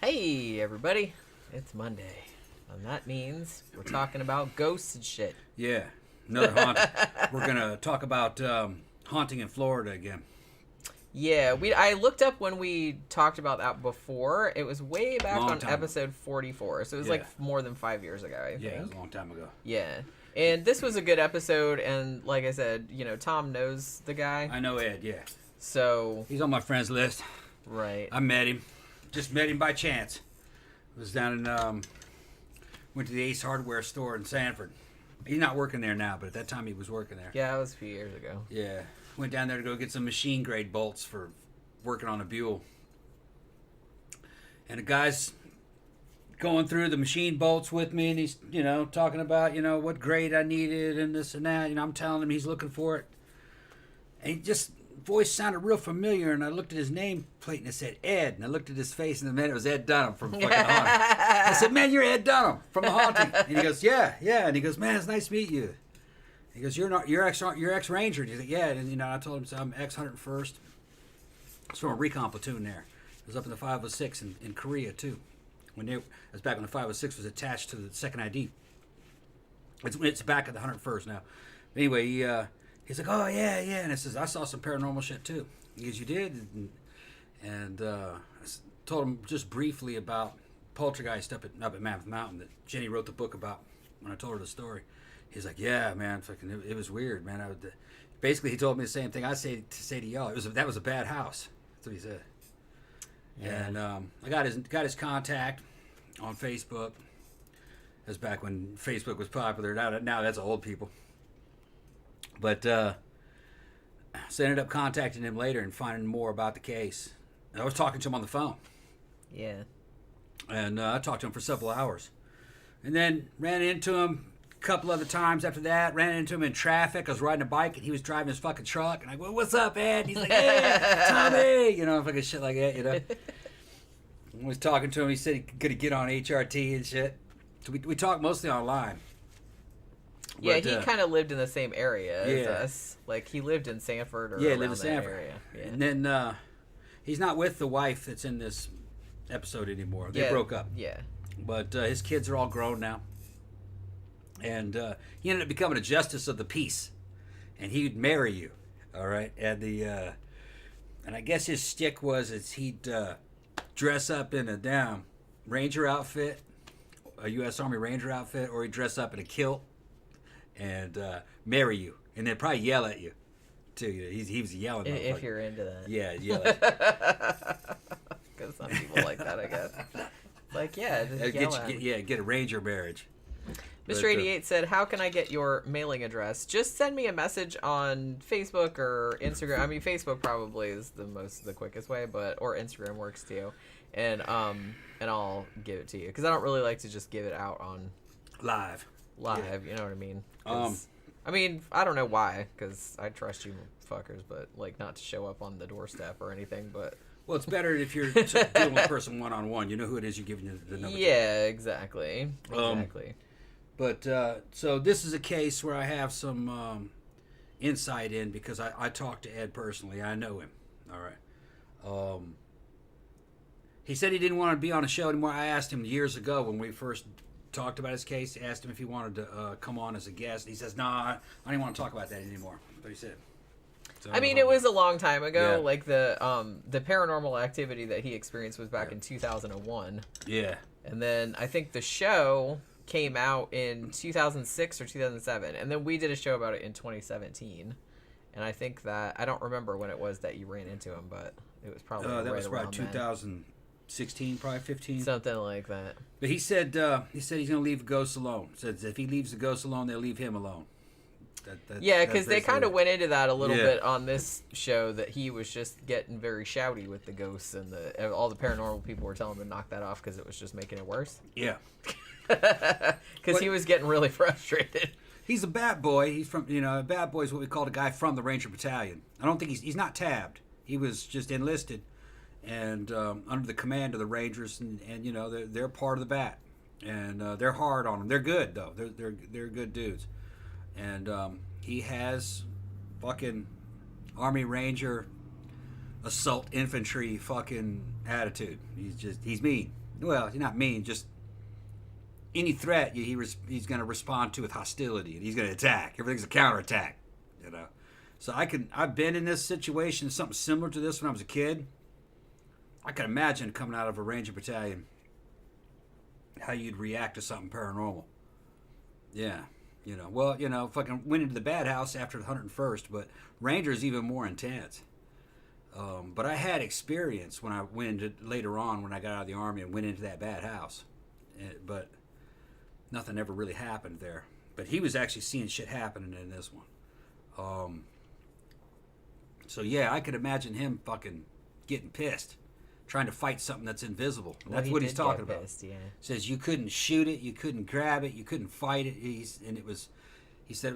Hey, everybody. It's Monday. And that means we're talking about ghosts and shit. Yeah, another haunting. We're going to talk about haunting in Florida again. Yeah, I looked up when we talked about that before. It was way back on time episode 44. So it was like more than 5 years ago, I think. Yeah, it was a long time ago. Yeah. And this was a good episode. And like I said, you know, Tom knows the guy. I know Ed, yeah. So. He's on my friends list. Right. I met him. Just met him by chance. I was down in, went to the Ace Hardware store in Sanford. He's not working there now, but at that time he was working there. Yeah, that was a few years ago. Yeah. Went down there to go get some machine grade bolts for working on a Buell. And the guy's going through the machine bolts with me, and he's, you know, talking about, you know, what grade I needed and this and that. You know, I'm telling him he's looking for it. And he just, voice sounded real familiar, and I looked at his name plate and it said Ed. And I looked at his face, and the man, it was Ed Dunham from fucking Haunting. I said, man, you're Ed Dunham from the Haunting. And he goes, yeah. And he goes, man, it's nice to meet you. He goes, you're ex-Ranger. He's like, yeah. And, you know, I told him, so I'm ex-101st. It's from a recon platoon there. It was up in the 506 in Korea, too. It was back when the 506 was attached to the second ID. It's back at the 101st now. Anyway, he's like, oh, yeah. And I says, I saw some paranormal shit, too. He goes, you did? And I told him just briefly about Poltergeist up at Mammoth Mountain that Jenny wrote the book about when I told her the story. He's like, yeah, man, fucking, it was weird, man. Basically, he told me the same thing I say to y'all. That was a bad house. That's what he said. Yeah. And I got his contact on Facebook. That was back when Facebook was popular. Now that's old people. But so I ended up contacting him later and finding more about the case. And I was talking to him on the phone. Yeah. And I talked to him for several hours. And then ran into him a couple other times after that. Ran into him in traffic. I was riding a bike and he was driving his fucking truck. And I go, what's up, Ed? And he's like, hey, Tommy. You know, fucking shit like that, you know. I was talking to him. He said he could get on HRT and shit. So we talked mostly online. Yeah, he kind of lived in the same area as us. Like, he lived in Sanford or around that area. Yeah. And then he's not with the wife that's in this episode anymore. They broke up. Yeah. But his kids are all grown now. And he ended up becoming a justice of the peace. And he'd marry you. All right? And and I guess his shtick was he'd dress up in a damn Ranger outfit, a U.S. Army Ranger outfit, or he'd dress up in a kilt and marry you, and then probably yell at you too. He was yelling. If you're into that. Yeah, yell at you. Because some people like that, I guess. Like, yeah, just get a Ranger marriage. Mr. 88 said, how can I get your mailing address? Just send me a message on Facebook or Instagram. I mean, Facebook probably is the quickest way, or Instagram works too. And I'll give it to you. Because I don't really like to just give it out on live, you know what I mean? I mean, I don't know why, because I trust you fuckers, but like not to show up on the doorstep or anything, but... Well, it's better if you're dealing with a person one-on-one. You know who it is you're giving the number to. Yeah, exactly. But, so this is a case where I have some insight in because I talked to Ed personally. I know him. All right. He said he didn't want to be on a show anymore. I asked him years ago when we first talked about his case. I asked him if he wanted to come on as a guest. He says, I don't even want to talk about that anymore. That's what he said. So, I mean, it was a long time ago. Yeah. Like, the paranormal activity that he experienced was back in 2001. Yeah. And then I think the show came out in 2006 or 2007, and then we did a show about it in 2017. And I think that I don't remember when it was that you ran into him, but it was probably that was probably 2016, probably 15, something like that. But he said he's going to leave ghosts alone. Says if he leaves the ghosts alone, they'll leave him alone. Yeah, because they kind of went into that a little bit on this show, that he was just getting very shouty with the ghosts, and all the paranormal people were telling him to knock that off because it was just making it worse. Yeah. Because he was getting really frustrated. He's a bad boy. He's from, a bad boy is what we call a guy from the Ranger Battalion. I don't think he's not tabbed. He was just enlisted and under the command of the Rangers, and they're part of the bat, and they're hard on them. They're good though. They're good dudes, and he has fucking Army Ranger assault infantry fucking attitude. He's mean. well, not mean, just any threat he's going to respond to with hostility, and he's going to attack. Everything's a counterattack, you know. So I've been in this situation, something similar to this when I was a kid. I can imagine coming out of a Ranger battalion, how you'd react to something paranormal. Yeah, you know. Well, you know, fucking went into the bad house after the 101st, but Ranger's even more intense. But I had experience when I went into, later on when I got out of the Army and went into that bad house. But nothing ever really happened there. But he was actually seeing shit happening in this one. So yeah, I could imagine him fucking getting pissed, trying to fight something that's invisible. And that's what he's talking about. Pissed, yeah. Says you couldn't shoot it, you couldn't grab it, you couldn't fight it. He said it was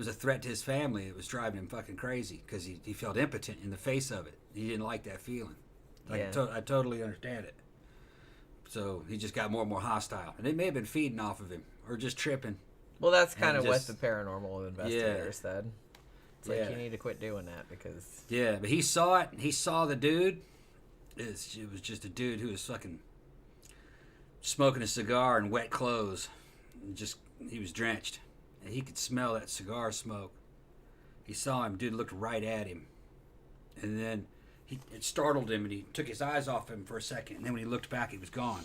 a threat to his family. It was driving him fucking crazy because he felt impotent in the face of it. He didn't like that feeling. I totally understand it. So he just got more and more hostile, and they may have been feeding off of him or just tripping. Well, that's kind of what the paranormal investigator said. It's like you need to quit doing that because... Yeah, but he saw it. He saw the dude. It was just a dude who was fucking smoking a cigar in wet clothes. He was drenched. And he could smell that cigar smoke. He saw him. Dude looked right at him. And then it startled him, and he took his eyes off him for a second. And then when he looked back, he was gone.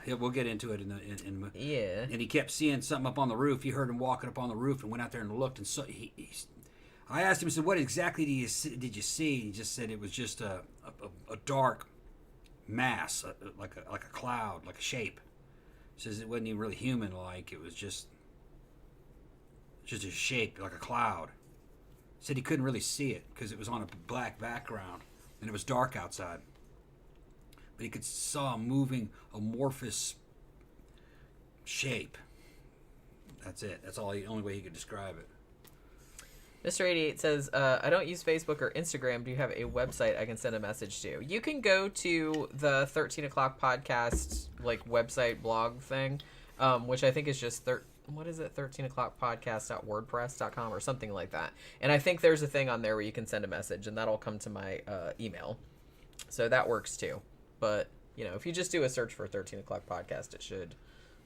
Yeah, we'll get into it in yeah. And he kept seeing something up on the roof. He heard him walking up on the roof and went out there and looked. And so I asked him, I said, "What exactly did you see?" He just said it was just a dark mass, like a cloud, like a shape. He says it wasn't even really human-like. It was just a shape, like a cloud. He said he couldn't really see it because it was on a black background and it was dark outside. But he saw a moving, amorphous shape. That's it. That's the only way he could describe it. Mr. 88 says, I don't use Facebook or Instagram. Do you have a website I can send a message to? You can go to the 13 o'clock podcast, like, website blog thing, which I think is just, 13 o'clock podcast.wordpress.com or something like that. And I think there's a thing on there where you can send a message, and that'll come to my email. So that works too. But, you know, if you just do a search for 13 o'clock podcast,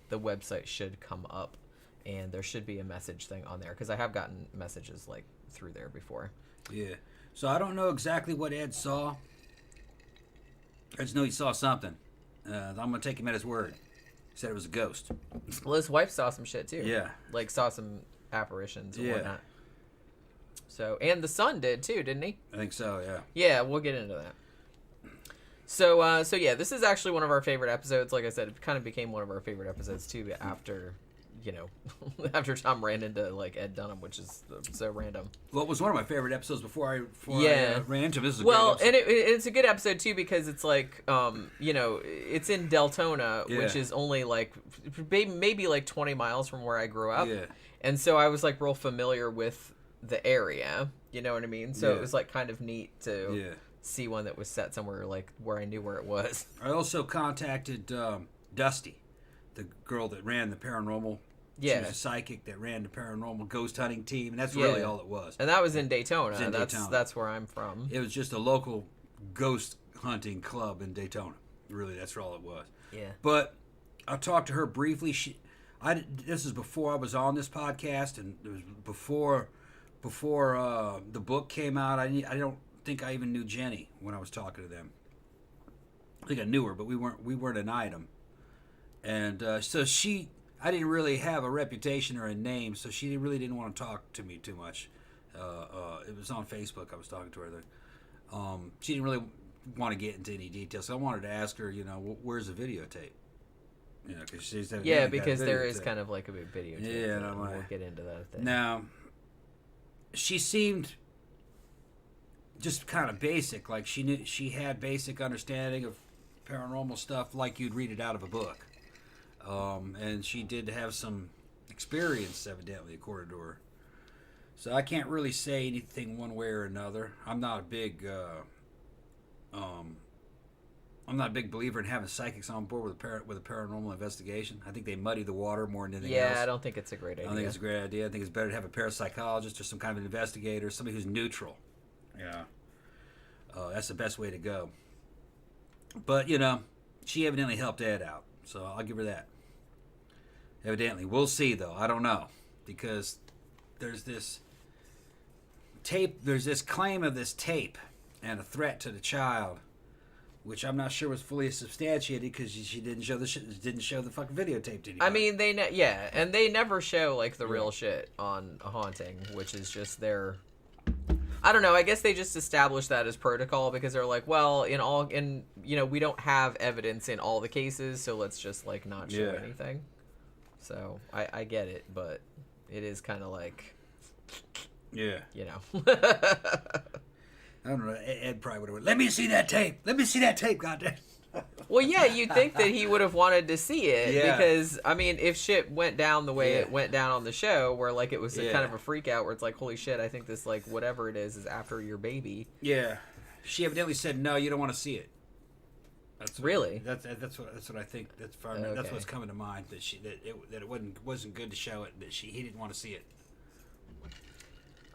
the website should come up. And there should be a message thing on there because I have gotten messages like through there before. Yeah. So I don't know exactly what Ed saw. I just know he saw something. I'm going to take him at his word. He said it was a ghost. Well, his wife saw some shit too. Yeah. Like saw some apparitions and whatnot. So, and the son did too, didn't he? I think so, yeah. Yeah, we'll get into that. So yeah, this is actually one of our favorite episodes. Like I said, it kind of became one of our favorite episodes too after... You know, after Tom ran into like Ed Dunham, which is so random. Well, it was one of my favorite episodes before I ran into him. This is a great episode. And it's a good episode too because it's like, you know, it's in Deltona, which is only like maybe like 20 miles from where I grew up. Yeah. And so I was like real familiar with the area. You know what I mean? So it was like kind of neat to see one that was set somewhere like where I knew where it was. I also contacted Dusty, the girl that ran the paranormal. Yeah. She was a psychic that ran the paranormal ghost hunting team, and that's really all it was. And that was in Daytona. That's where I'm from. It was just a local ghost hunting club in Daytona. Really, that's all it was. Yeah. But I talked to her briefly. This is before I was on this podcast, and it was before the book came out. I don't think I even knew Jenny when I was talking to them. I think I knew her, but we weren't an item. And so I didn't really have a reputation or a name, so she really didn't want to talk to me too much. It was on Facebook I was talking to her. She didn't really want to get into any details, so I wanted to ask her, you know, where's the videotape? You know, because she said, because there is kind of like a big videotape. Yeah, and I'm like, we'll get into that thing. Now, she seemed just kind of basic, like she had basic understanding of paranormal stuff, like you'd read it out of a book. And she did have some experience, evidently, according to her. So I can't really say anything one way or another. I'm not a big believer in having psychics on board with a paranormal investigation. I think they muddy the water more than anything else. Yeah, I don't think it's a great idea. I don't think it's a great idea. I think it's better to have a parapsychologist or some kind of investigator, somebody who's neutral. Yeah. That's the best way to go. But, you know, she evidently helped Ed out, so I'll give her that. Evidently. We'll see, though. I don't know. Because there's this tape, there's this claim of this tape and a threat to the child, which I'm not sure was fully substantiated because she didn't show the fucking videotape to anybody. I mean, and they never show, like, the real shit on a haunting, which is just their... I don't know, I guess they just established that as protocol because they're like, well, we don't have evidence in all the cases, so let's just, like, not show anything. So, I get it, but it is kind of like... Yeah. You know. I don't know, Ed probably would have went, let me see that tape! Let me see that tape, goddamn! Well, yeah, you'd think that he would have wanted to see it because, I mean, if shit went down the way it went down on the show, where, like, it was a kind of a freak out where it's like, holy shit, I think this, like, whatever it is after your baby. Yeah. She evidently said, no, you don't want to see it. Really? That's what I think. That's what's coming to mind, that it wasn't good to show it, that he didn't want to see it.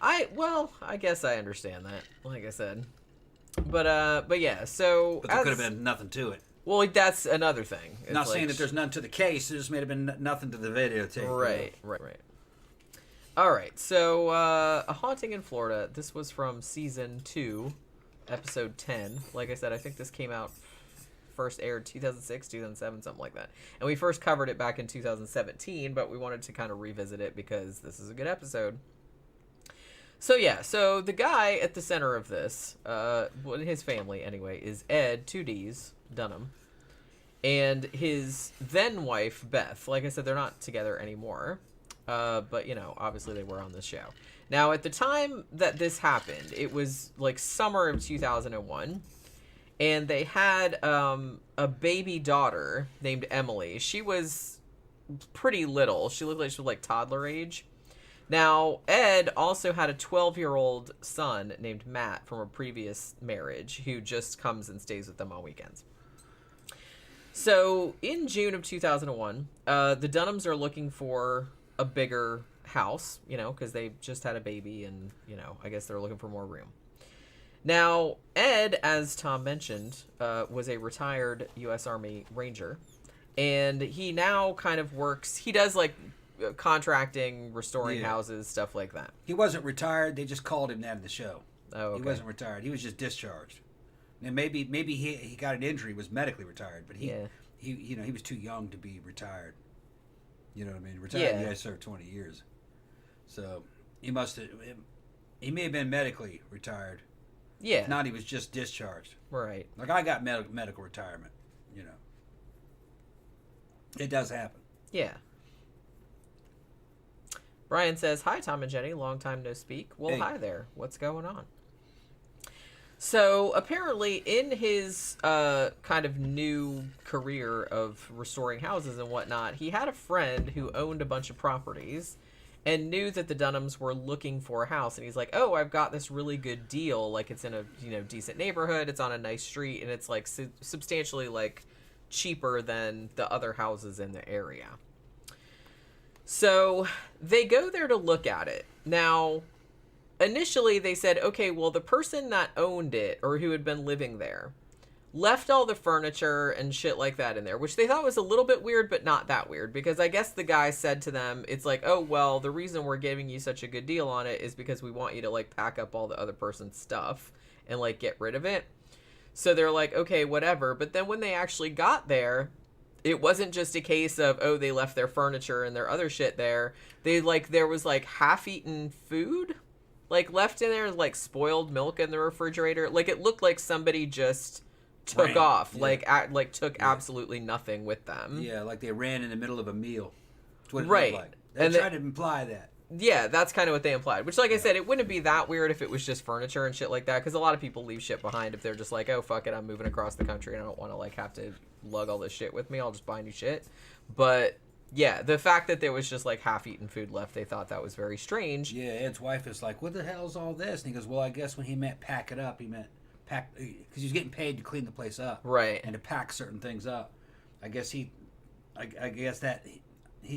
I guess I understand that, like I said. But yeah, so... But there could have been nothing to it. Well, that's another thing. It's not saying that there's none to the case, it just may have been nothing to the videotape. Right. All right, so A Haunting in Florida. This was from Season 2, Episode 10. Like I said, I think this came out, first aired 2006, 2007, something like that. And we first covered it back in 2017, but we wanted to kind of revisit it because this is a good episode. So yeah, so the guy at the center of this, his family anyway, is Ed, 2Ds, Dunham, and his then wife, Beth. Like I said, they're not together anymore, but, obviously they were on this show. Now, at the time that this happened, it was, like, summer of 2001, and they had a baby daughter named Emily. She was pretty little. She looked like she was, like, toddler age. Now, Ed also had a 12-year-old son named Matt from a previous marriage who just comes and stays with them on weekends. So, in June of 2001, the Dunhams are looking for a bigger house, because they just had a baby and, I guess they're looking for more room. Now, Ed, as Tom mentioned, was a retired U.S. Army Ranger, and he now kind of works, he does, like, contracting, restoring houses, stuff like that. He wasn't retired. They just called him that in the show. Oh, okay. He wasn't retired. He was just discharged. And maybe he got an injury, was medically retired, but he was too young to be retired. You know what I mean? Retired, he served 20 years. So he may have been medically retired. Yeah. If not, he was just discharged. Right. Like I got medical retirement, It does happen. Yeah. Brian says, hi, Tom and Jenny. Long time no speak. Well, hey. Hi there. What's going on? So, apparently, in his kind of new career of restoring houses and whatnot, he had a friend who owned a bunch of properties and knew that the Dunhams were looking for a house. And he's like, oh, I've got this really good deal. Like, it's in a, decent neighborhood. It's on a nice street. And it's, like, substantially, like, cheaper than the other houses in the area. So they go there to look at it. Now, initially they said, okay, well, the person that owned it or who had been living there left all the furniture and shit like that in there, which they thought was a little bit weird, but not that weird, because I guess the guy said to them, it's like, oh, well, the reason we're giving you such a good deal on it is because we want you to, like, pack up all the other person's stuff and, like, get rid of it. So they're like, okay, whatever. But then when they actually got there, it wasn't just a case of, oh, they left their furniture and their other shit there. There was, like, half-eaten food, like, left in there, like, spoiled milk in the refrigerator. Like, it looked like somebody just took off, took absolutely nothing with them. Yeah, like they ran in the middle of a meal. That's what it looked like. They tried to imply that. Yeah, that's kind of what they implied. Which, like I said, it wouldn't be that weird if it was just furniture and shit like that, because a lot of people leave shit behind if they're just like, oh, fuck it, I'm moving across the country and I don't want to, like, have to lug all this shit with me. I'll just buy new shit. But, yeah, the fact that there was just, like, half-eaten food left, they thought that was very strange. Yeah, Ed's wife is like, what the hell's all this? And he goes, well, I guess when he meant pack it up, he meant pack, because he was getting paid to clean the place up. Right. And to pack certain things up. I guess he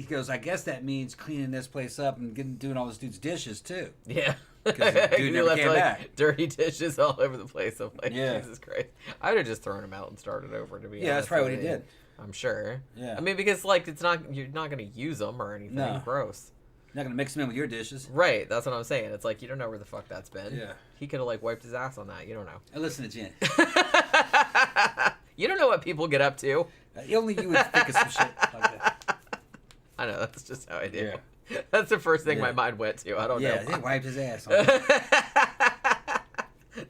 goes, I guess that means cleaning this place up and doing all this dude's dishes, too. Yeah. because the dude You never left came like back. dirty dishes all over the place. I'm like, Yeah. Jesus Christ. I would have just thrown them out and started over, to be honest. Yeah, that's probably what he with you. did. I'm sure. Yeah. I mean, because like you're not gonna use them or anything. No. Gross. Not gonna mix them in with your dishes. Right. That's what I'm saying. It's like you don't know where the fuck that's been. Yeah. He could have like wiped his ass on that. You don't know. And listen to Jen. You don't know what people get up to. Only you would think of some shit like that. I know. That's just how I do. Yeah. That's the first thing Yeah. my mind went to. I don't know. Yeah, why. he wiped his ass on it.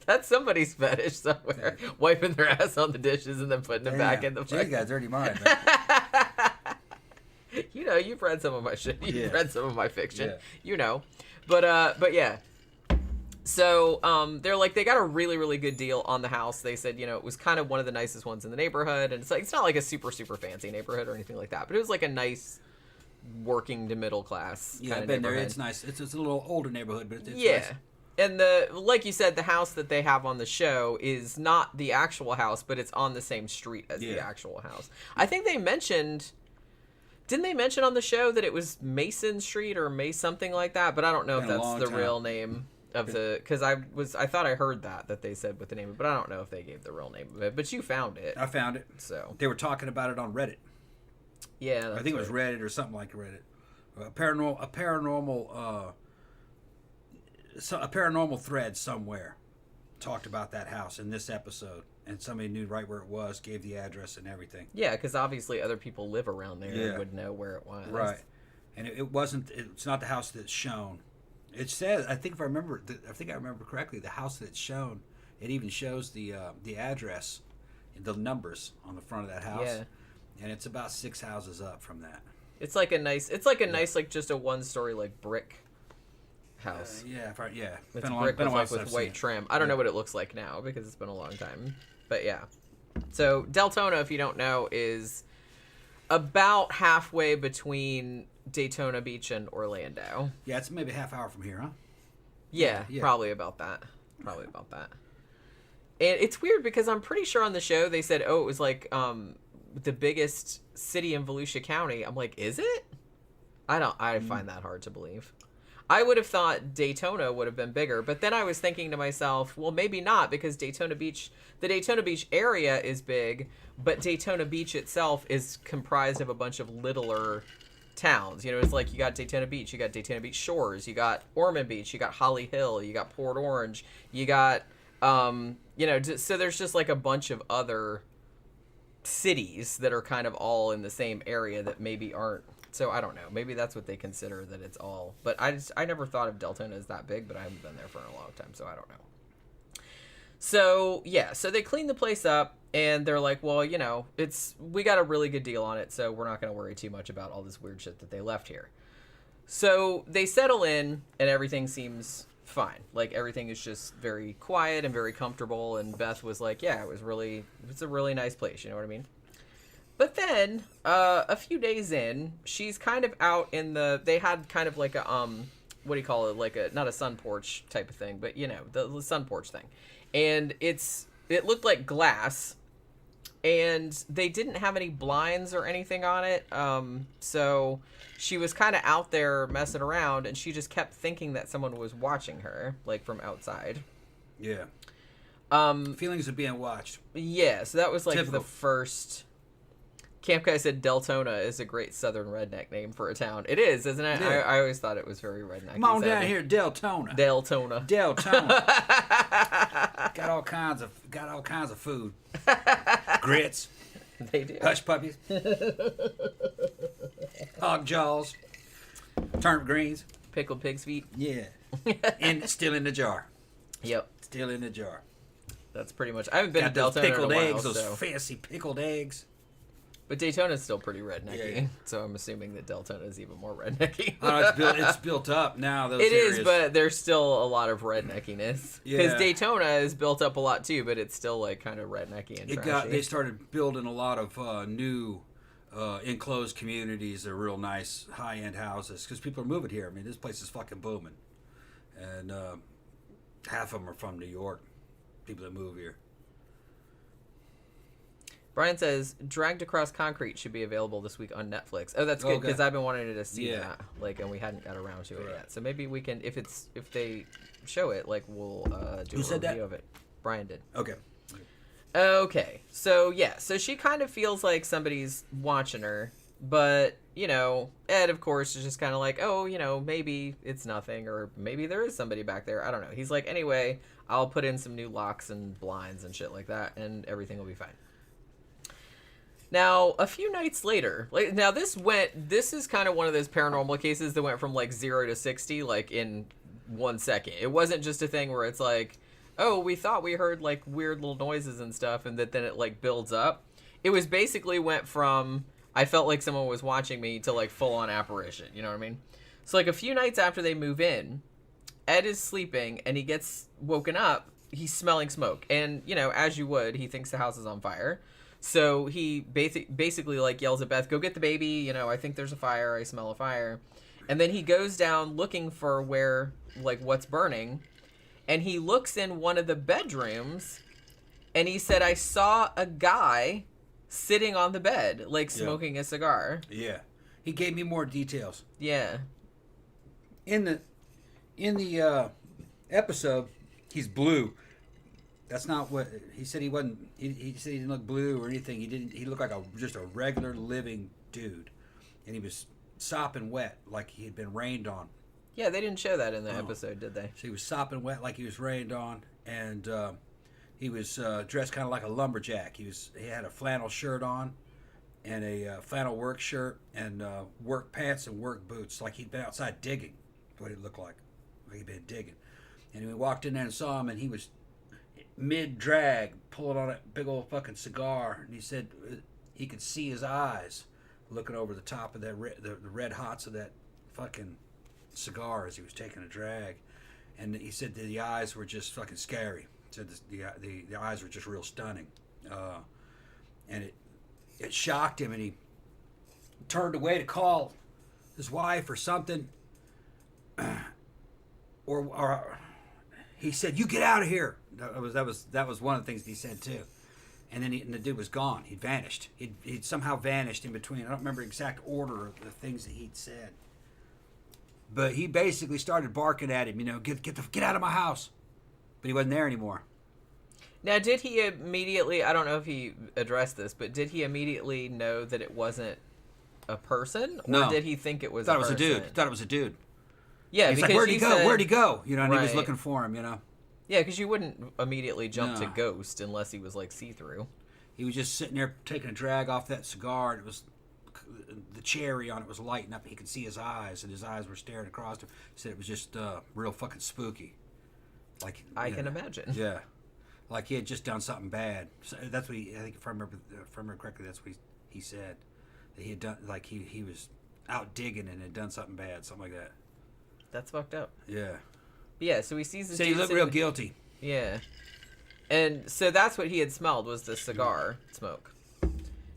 That's somebody's fetish somewhere. Wiping their ass on the dishes and then putting them back in the Jen's got a dirty mind, man. You know, you've read some of my shit. You've Yeah. read some of my fiction. Yeah. You know. But yeah. So, they're like, they got a really, really good deal on the house. They said, you know, it was kind of one of the nicest ones in the neighborhood. And it's not like a super, super fancy neighborhood or anything like that. But it was like a nice working to middle class Yeah, kind I've of been there. neighborhood. It's nice. It's a little older neighborhood, but it's Yeah. nice. And like you said, the house that they have on the show is not the actual house, but it's on the same street as the actual house. I think they mentioned, didn't they mention on the show that it was Mason Street or something like that? But I don't know if that's the real name of because I thought I heard that they said with the name, but I don't know if they gave the real name of it. But you found it. I found it. So they were talking about it on Reddit. Yeah, I think it was Reddit or something like Reddit. A paranormal thread somewhere talked about that house in this episode, and somebody knew right where it was, gave the address and everything. Yeah, because obviously other people live around there and would know where it was. Right, and it's not the house that's shown. It says, I think I remember correctly, the house that's shown, it even shows the address, the numbers on the front of that house. Yeah. And it's about 6 houses up from that. It's like a nice, like just a one-story like brick house. Yeah. It's Been a brick while with, since I've with seen white it. trim. I don't know what it looks like now because it's been a long time. But yeah. So Deltona, if you don't know, is about halfway between Daytona Beach and Orlando. Yeah, it's maybe a half hour from here, huh? Yeah, Yeah. probably about that. And it's weird because I'm pretty sure on the show they said, oh, it was like the biggest city in Volusia County. I'm like, is it? I find that hard to believe. I would have thought Daytona would have been bigger, but then I was thinking to myself, well, maybe not, because the Daytona Beach area is big, but Daytona Beach itself is comprised of a bunch of littler towns. You know, it's like you got Daytona Beach, you got Daytona Beach Shores, you got Ormond Beach, you got Holly Hill, you got Port Orange, you got, so there's just like a bunch of other cities that are kind of all in the same area that maybe aren't. So I don't know. Maybe that's what they consider that it's all. But I never thought of Deltona as that big, but I haven't been there for a long time, so I don't know. So yeah, so they clean the place up, and they're like, well, you know, we got a really good deal on it, so we're not going to worry too much about all this weird shit that they left here. So they settle in, and everything seems fine. Like everything is just very quiet and very comfortable. And Beth was like, yeah, it's a really nice place. You know what I mean? But then, a few days in, she's kind of out in they had kind of like a, what do you call it? Like not a sun porch type of thing, but you know, the sun porch thing. And it looked like glass, and they didn't have any blinds or anything on it. So she was kind of out there messing around, and she just kept thinking that someone was watching her, like from outside. Yeah. Feelings of being watched. Yeah, so that was like Typical. the first. Camp Guy said Deltona is a great southern redneck name for a town. It is, isn't it? Yeah. I always thought it was very redneck. Come on down here, Deltona. Deltona. got all kinds of food. Grits, They do. hush puppies, hog jaws, turnip greens. Pickled pig's feet. Yeah, and still in the jar. Yep. Still in the jar. That's pretty much. I haven't been Got to those Deltona pickled in a while, eggs, those so. fancy pickled eggs. But Daytona's still pretty rednecky, Yeah. so I'm assuming that Deltona is even more rednecky. Oh, it's built up now. Those It areas. is, but there's still a lot of redneckiness. Because Yeah. Daytona is built up a lot too, but it's still like kind of rednecky and trashy. They started building a lot of new enclosed communities. They're real nice high-end houses because people are moving here. I mean, this place is fucking booming, and half of them are from New York. People that move here. Brian says Dragged Across Concrete should be available this week on Netflix. Oh, that's good because I've been wanting to see that, like, and we hadn't got around to it yet. So maybe we can, if they show it, like, we'll do a review of it. Brian did. Okay. So yeah, so she kind of feels like somebody's watching her, but you know, Ed of course is just kind of like, oh, you know, maybe it's nothing, or maybe there is somebody back there. I don't know. He's like, anyway, I'll put in some new locks and blinds and shit like that, and everything will be fine. Now, a few nights later, like, now this is kind of one of those paranormal cases that went from like 0 to 60 like in 1 second. It wasn't just a thing where it's like, oh, we thought we heard like weird little noises and stuff, and then it like builds up. It was basically went from I felt like someone was watching me to like full on apparition. You know what I mean? So like a few nights after they move in, Ed is sleeping and he gets woken up. He's smelling smoke, and you know, as you would, he thinks the house is on fire. So he basically like yells at Beth, go get the baby, you know, I think there's a fire, I smell a fire. And then he goes down looking for where, like, what's burning. And he looks in one of the bedrooms, and he said, I saw a guy sitting on the bed, like, smoking a cigar. Yeah. He gave me more details. Yeah. In the episode, he's blue. That's not what he said. He wasn't. He said he didn't look blue or anything. He looked like just a regular living dude, and he was sopping wet like he had been rained on. Yeah, they didn't show that in the episode, did they? So he was sopping wet like he was rained on, and he was dressed kind of like a lumberjack. He had a flannel shirt on, and a flannel work shirt, and work pants and work boots, like he'd been outside digging. That's what it looked like he'd been digging. And we walked in there and saw him, and he was mid-drag, pulling on a big old fucking cigar, and he said he could see his eyes looking over the top of that the red hots of that fucking cigar as he was taking a drag, and he said that the eyes were just fucking scary. He said the eyes were just real stunning, and it shocked him, and he turned away to call his wife or something, or he said, "You get out of here." That was one of the things he said too, and then the dude was gone. He'd vanished. He'd somehow vanished in between. I don't remember the exact order of the things that he'd said, but he basically started barking at him. You know, get out of my house. But he wasn't there anymore. Now, did he immediately? I don't know if he addressed this, but did he immediately know that it wasn't a person, or did he think it was? Thought it was a dude. Yeah, he's because like, where'd he go? Where'd he go? You know, and he was looking for him. You know. Yeah, because you wouldn't immediately jump to ghost unless he was like see-through. He was just sitting there taking a drag off that cigar, and it was the cherry on it was lighting up. He could see his eyes, and his eyes were staring across him. He said it was just real fucking spooky. Like I can imagine. Yeah, like he had just done something bad. So that's what I think. If I remember correctly, that's what he said. That he had done, like he was out digging and had done something bad, something like that. That's fucked up. Yeah. Yeah, so he sees the so he looked real guilty. Yeah. And so that's what he had smelled, was the cigar smoke.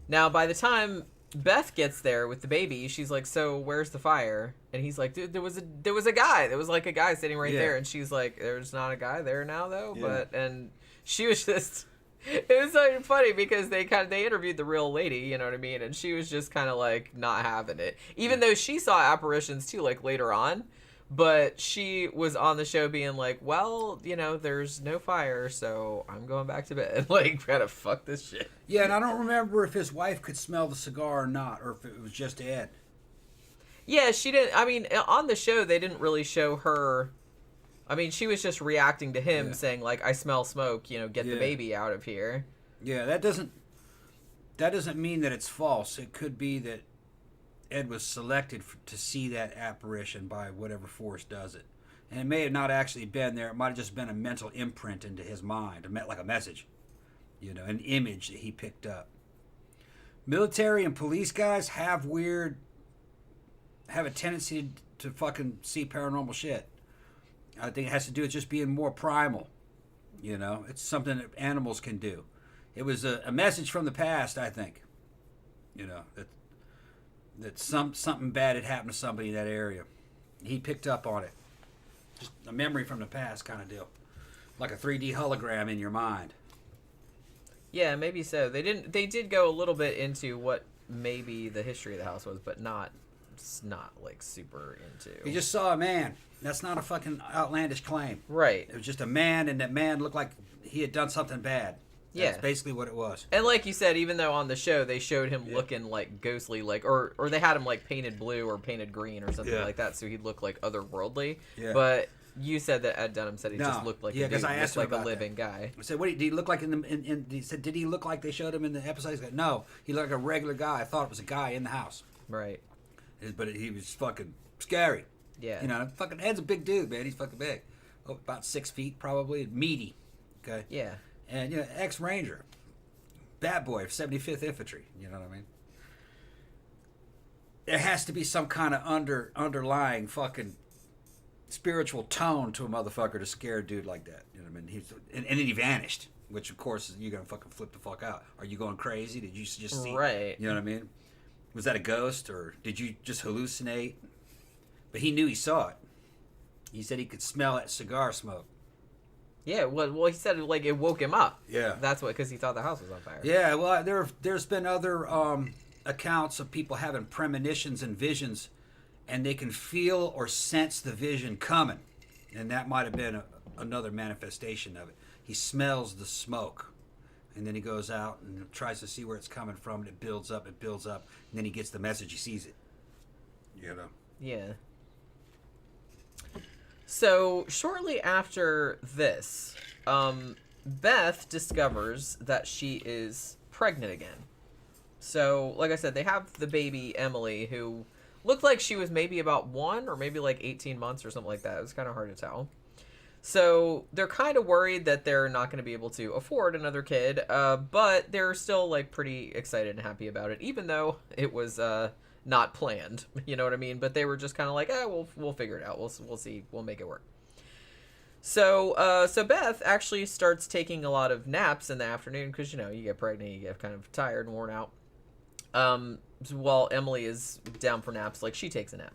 Now, by the time Beth gets there with the baby, she's like, so where's the fire? And he's like, dude, there was a guy. There was like a guy sitting right there. And she's like, there's not a guy there now, though. Yeah. And she was just... It was so funny because they interviewed the real lady, you know what I mean? And she was just kind of like not having it. Even though she saw apparitions too, like later on. But she was on the show being like, well, you know, there's no fire, so I'm going back to bed. Like, gotta fuck this shit. Yeah, and I don't remember if his wife could smell the cigar or not, or if it was just Ed. Yeah, she didn't. I mean, on the show, they didn't really show her. I mean, she was just reacting to him saying, like, I smell smoke, you know, get the baby out of here. Yeah, that doesn't mean that it's false. It could be that Ed was selected to see that apparition by whatever force does it. And it may have not actually been there. It might have just been a mental imprint into his mind, like a message, you know, an image that he picked up. Military and police guys have a tendency to fucking see paranormal shit. I think it has to do with just being more primal, you know. It's something that animals can do. It was a message from the past, I think, you know, that something bad had happened to somebody in that area. He picked up on it. Just a memory from the past kind of deal. Like a 3D hologram in your mind. Yeah, maybe so. They did go a little bit into what maybe the history of the house was, but not like super into. He just saw a man. That's not a fucking outlandish claim. Right. It was just a man, and that man looked like he had done something bad. That's basically what it was. And like you said, even though on the show they showed him looking like ghostly, like or they had him like painted blue or painted green or something like that, so he'd look like otherworldly. Yeah. But you said that Ed Dunham said he just looked like because I asked him like a living guy. I said, "What did he look like in he said, did he look like they showed him in the episode?" He said, "No, he looked like a regular guy. I thought it was a guy in the house." Right. But he was fucking scary. Yeah. You know, fucking Ed's a big dude, man. He's fucking big. Oh, about 6 feet, probably. Meaty. Okay. Yeah. And, you know, ex-Ranger. Bad boy of 75th Infantry. You know what I mean? There has to be some kind of underlying fucking spiritual tone to a motherfucker to scare a dude like that. You know what I mean? And then he vanished, which, of course, you're going to fucking flip the fuck out. Are you going crazy? Did you just see? Right. You know what I mean? Was that a ghost, or did you just hallucinate? But he knew he saw it. He said he could smell that cigar smoke. Yeah, well, he said like it woke him up. Yeah, that's what, because he thought the house was on fire. Yeah, well, there's been other accounts of people having premonitions and visions, and they can feel or sense the vision coming, and that might have been another manifestation of it. He smells the smoke, and then he goes out and tries to see where it's coming from, and it builds up, and then he gets the message. He sees it. You know. Yeah. So, shortly after this, Beth discovers that she is pregnant again. So, like I said, they have the baby, Emily, who looked like she was maybe about 1 or maybe like 18 months or something like that. It was kind of hard to tell. So, they're kind of worried that they're not going to be able to afford another kid, but they're still like pretty excited and happy about it, even though it was not planned, you know what I mean? But they were just kind of like, we'll figure it out. We'll see. We'll make it work. So Beth actually starts taking a lot of naps in the afternoon because, you know, you get pregnant, you get kind of tired and worn out. While Emily is down for naps, like she takes a nap.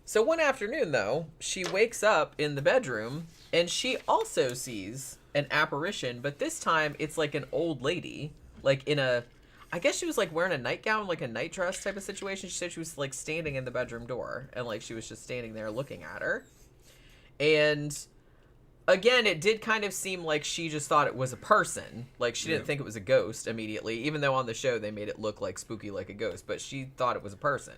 So one afternoon, though, she wakes up in the bedroom and she also sees an apparition, but this time it's like an old lady, like in a, I guess she was like wearing a nightgown, like a night dress type of situation. She said she was like standing in the bedroom door and like she was just standing there looking at her. And again, it did kind of seem like she just thought it was a person. Like she didn't think it was a ghost immediately, even though on the show they made it look like spooky like a ghost, but she thought it was a person.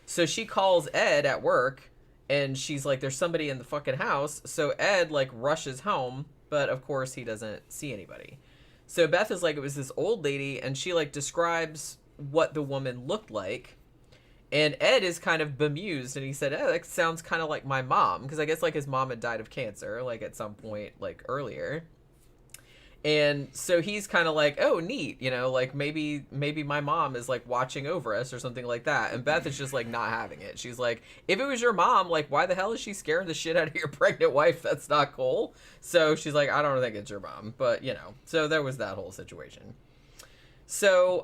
So she calls Ed at work and she's like, there's somebody in the fucking house. So Ed like rushes home, but of course he doesn't see anybody. So Beth is like, it was this old lady, and she like describes what the woman looked like. And Ed is kind of bemused, and he said, oh, that sounds kind of like my mom. Because I guess like his mom had died of cancer, like at some point, like earlier. And so he's kind of like, oh, neat, you know, like maybe my mom is like watching over us or something like that. And Beth is just like not having it. She's like, if it was your mom, like why the hell is she scaring the shit out of your pregnant wife? That's not cool. So she's like, I don't think it's your mom, but you know, so there was that whole situation. So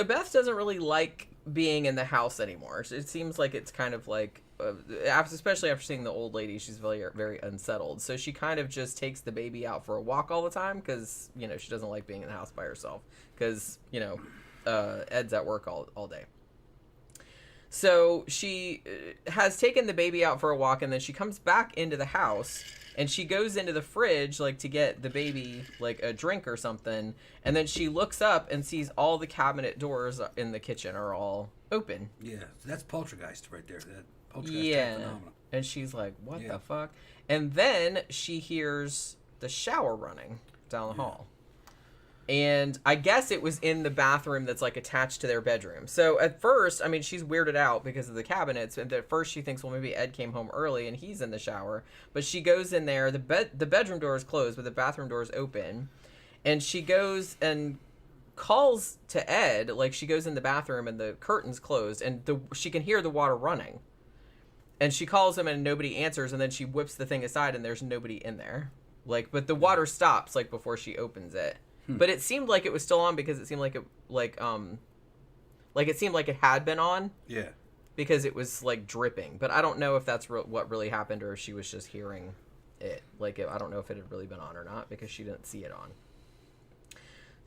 Beth doesn't really like being in the house anymore. It seems like it's kind of like, especially after seeing the old lady, she's very, very unsettled. So she kind of just takes the baby out for a walk all the time because, you know, she doesn't like being in the house by herself because, you know, Ed's at work all day. So she has taken the baby out for a walk, and then she comes back into the house and she goes into the fridge like to get the baby like a drink or something, and then she looks up and sees all the cabinet doors in the kitchen are all open. Yeah, that's poltergeist right there. That yeah, and she's like, what the fuck? And then she hears the shower running down the hall. And I guess it was in the bathroom that's like attached to their bedroom. So at first, I mean, she's weirded out because of the cabinets. And at first she thinks, well, maybe Ed came home early and he's in the shower. But she goes in there. The bedroom door is closed, but the bathroom door is open. And she goes and calls to Ed. Like she goes in the bathroom and the curtain's closed and she can hear the water running. And she calls him and nobody answers. And then she whips the thing aside and there's nobody in there. Like, but the water stops like before she opens it. But it seemed like it was still on because it seemed like it seemed like it had been on. Yeah. Because it was like dripping, but I don't know if that's what really happened or if she was just hearing it. Like I don't know if it had really been on or not because she didn't see it on.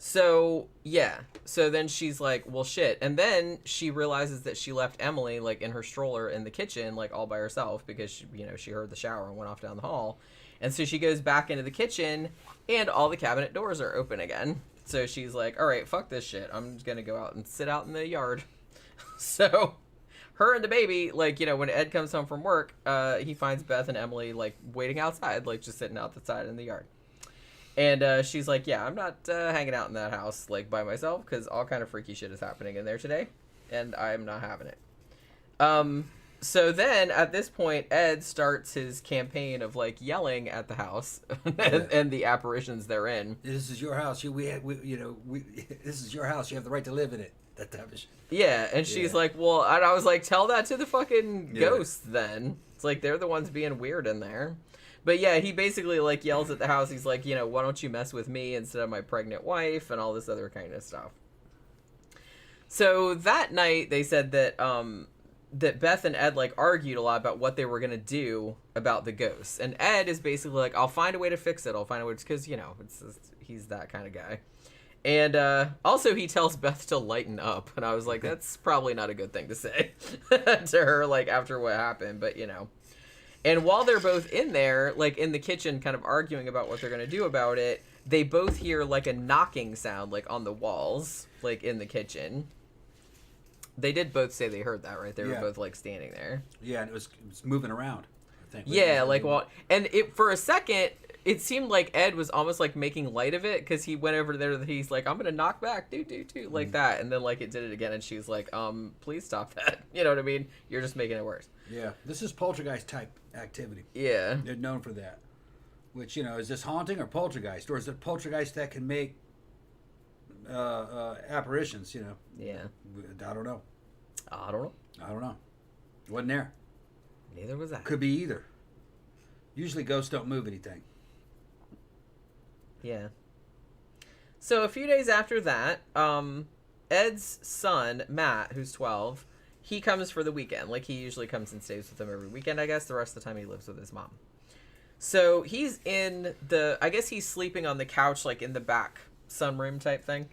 So, yeah. So then she's like, well, shit. And then she realizes that she left Emily, like, in her stroller in the kitchen, like, all by herself because, she heard the shower and went off down the hall. And so she goes back into the kitchen, and all the cabinet doors are open again. So she's like, all right, fuck this shit. I'm just going to go out and sit out in the yard. So her and the baby, like, when Ed comes home from work, he finds Beth and Emily, like, waiting outside, like, just sitting out the side in the yard. And she's like, yeah, I'm not hanging out in that house, like, by myself, because all kind of freaky shit is happening in there today, and I'm not having it. So then, at this point, Ed starts his campaign of, like, yelling at the house and the apparitions therein. This is your house. This is your house. You have the right to live in it. That type of shit. Yeah, and she's like, well, and I was like, tell that to the fucking ghosts, then. It's like, they're the ones being weird in there. But yeah, he basically, like, yells at the house. He's like, why don't you mess with me instead of my pregnant wife and all this other kind of stuff. So that night, they said that that Beth and Ed, like, argued a lot about what they were going to do about the ghosts. And Ed is basically like, I'll find a way to fix it. I'll find a way to, because, he's that kind of guy. And also he tells Beth to lighten up. And I was like, that's probably not a good thing to say to her, like, after what happened. But, And while they're both in there, like, in the kitchen, kind of arguing about what they're going to do about it, they both hear, like, a knocking sound, like, on the walls, like, in the kitchen. They did both say they heard that, right? They were both, like, standing there. Yeah, and it was moving around, I think. Yeah, like, well, and for a second, it seemed like Ed was almost, like, making light of it, because he went over there, he's like, I'm going to knock back, like that. And then, like, it did it again, and she's like, please stop that. You know what I mean? You're just making it worse. Yeah, this is poltergeist type activity. Yeah. They're known for that. Which, is this haunting or poltergeist? Or is it poltergeist that can make apparitions, Yeah. I don't know. I don't know. Wasn't there. Neither was I. Could be either. Usually ghosts don't move anything. Yeah. So a few days after that, Ed's son, Matt, who's 12, he comes for the weekend. Like, he usually comes and stays with them every weekend, I guess. The rest of the time he lives with his mom. So he's I guess he's sleeping on the couch, like, in the back sunroom type thing.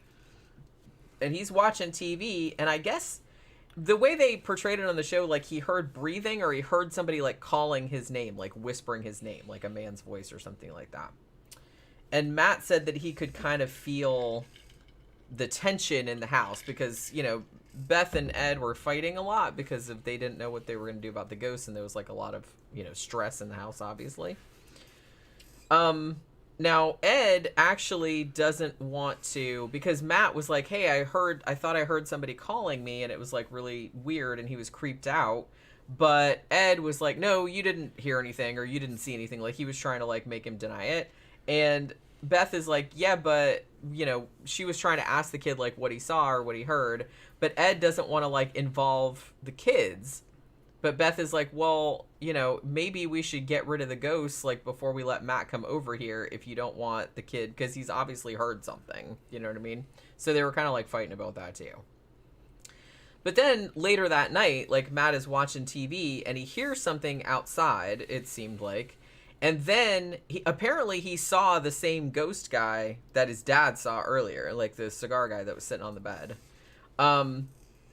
And he's watching TV, and I guess the way they portrayed it on the show, like, he heard breathing, or he heard somebody, like, calling his name, like, whispering his name, like a man's voice or something like that. And Matt said that he could kind of feel the tension in the house because, Beth and Ed were fighting a lot because they didn't know what they were going to do about the ghosts, and there was, like, a lot of, stress in the house, obviously. Now, Ed actually doesn't want to, because Matt was like, hey, I thought I heard somebody calling me, and it was, like, really weird, and he was creeped out. But Ed was like, no, you didn't hear anything, or you didn't see anything. Like, he was trying to, like, make him deny it. And Beth is like, yeah, but, she was trying to ask the kid, like, what he saw or what he heard. But Ed doesn't want to, like, involve the kids. But Beth is like, well, maybe we should get rid of the ghosts, like, before we let Matt come over here if you don't want the kid, because he's obviously heard something. You know what I mean? So they were kind of, like, fighting about that, too. But then, later that night, like, Matt is watching TV, and he hears something outside, it seemed like. And then, apparently he saw the same ghost guy that his dad saw earlier, like the cigar guy that was sitting on the bed.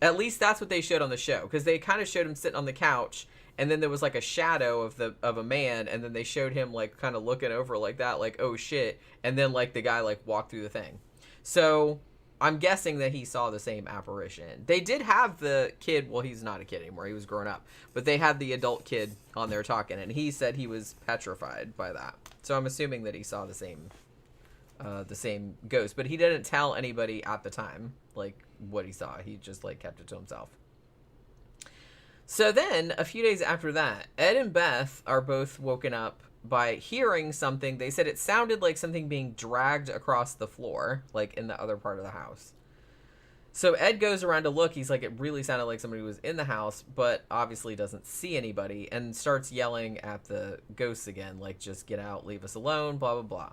At least that's what they showed on the show, because they kind of showed him sitting on the couch, and then there was, like, a shadow of a man, and then they showed him, like, kind of looking over like that, like, oh shit, and then, like, the guy, like, walked through the thing. So I'm guessing that he saw the same apparition. They did have the kid, well, he's not a kid anymore, he was grown up, but they had the adult kid on there talking, and he said he was petrified by that. So I'm assuming that he saw the same ghost, but he didn't tell anybody at the time, like, what he saw. He just, like, kept it to himself. So then, a few days after that, Ed and Beth are both woken up by hearing something. They said it sounded like something being dragged across the floor, like, in the other part of the house. So Ed goes around to look. He's like, it really sounded like somebody was in the house, but obviously doesn't see anybody, and starts yelling at the ghosts again, like, just get out, leave us alone, blah, blah, blah.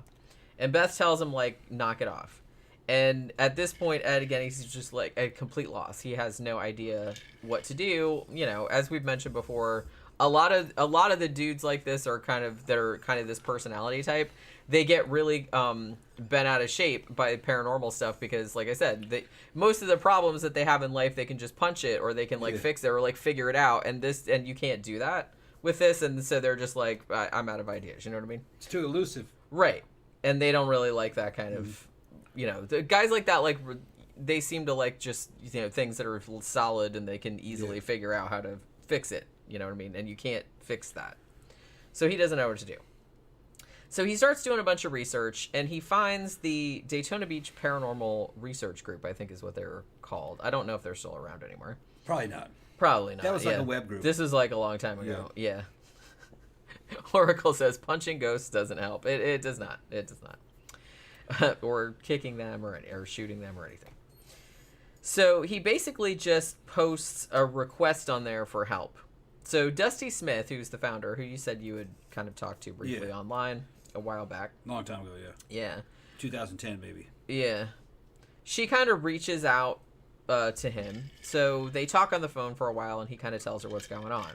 And Beth tells him, like, knock it off. And at this point, Ed, again, he's just, like, at complete loss. He has no idea what to do. As we've mentioned before, a lot of the dudes like this are kind of this personality type. They get really bent out of shape by paranormal stuff because, like I said, most of the problems that they have in life, they can just punch it or they can fix it or figure it out, and you can't do that with this, and so they're just like, I'm out of ideas. You know what I mean? It's too elusive, right? And they don't really like that kind of, the guys like that. Like they seem to like just things that are solid and they can easily figure out how to fix it. You know what I mean? And you can't fix that. So he doesn't know what to do. So he starts doing a bunch of research, and he finds the Daytona Beach Paranormal Research Group, I think is what they're called. I don't know if they're still around anymore. Probably not. Probably not. That was like a web group. This is like a long time ago. Yeah. Oracle says punching ghosts doesn't help. It does not. It does not. Or kicking them or shooting them or anything. So he basically just posts a request on there for help. So Dusty Smith, who's the founder, who you said you had kind of talked to briefly online a while back. Long time ago, yeah. Yeah. 2010, maybe. Yeah. She kind of reaches out to him. So they talk on the phone for a while, and he kind of tells her what's going on.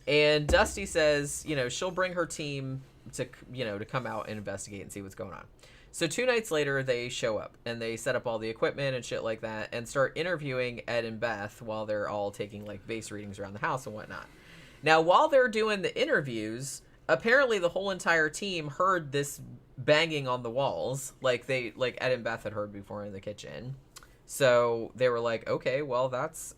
And Dusty says, she'll bring her team to come out and investigate and see what's going on. So 2 nights later, they show up, and they set up all the equipment and shit like that, and start interviewing Ed and Beth while they're all taking, base readings around the house and whatnot. Now, while they're doing the interviews, apparently the whole entire team heard this banging on the walls, like Ed and Beth had heard before in the kitchen. So they were like, okay, well, that's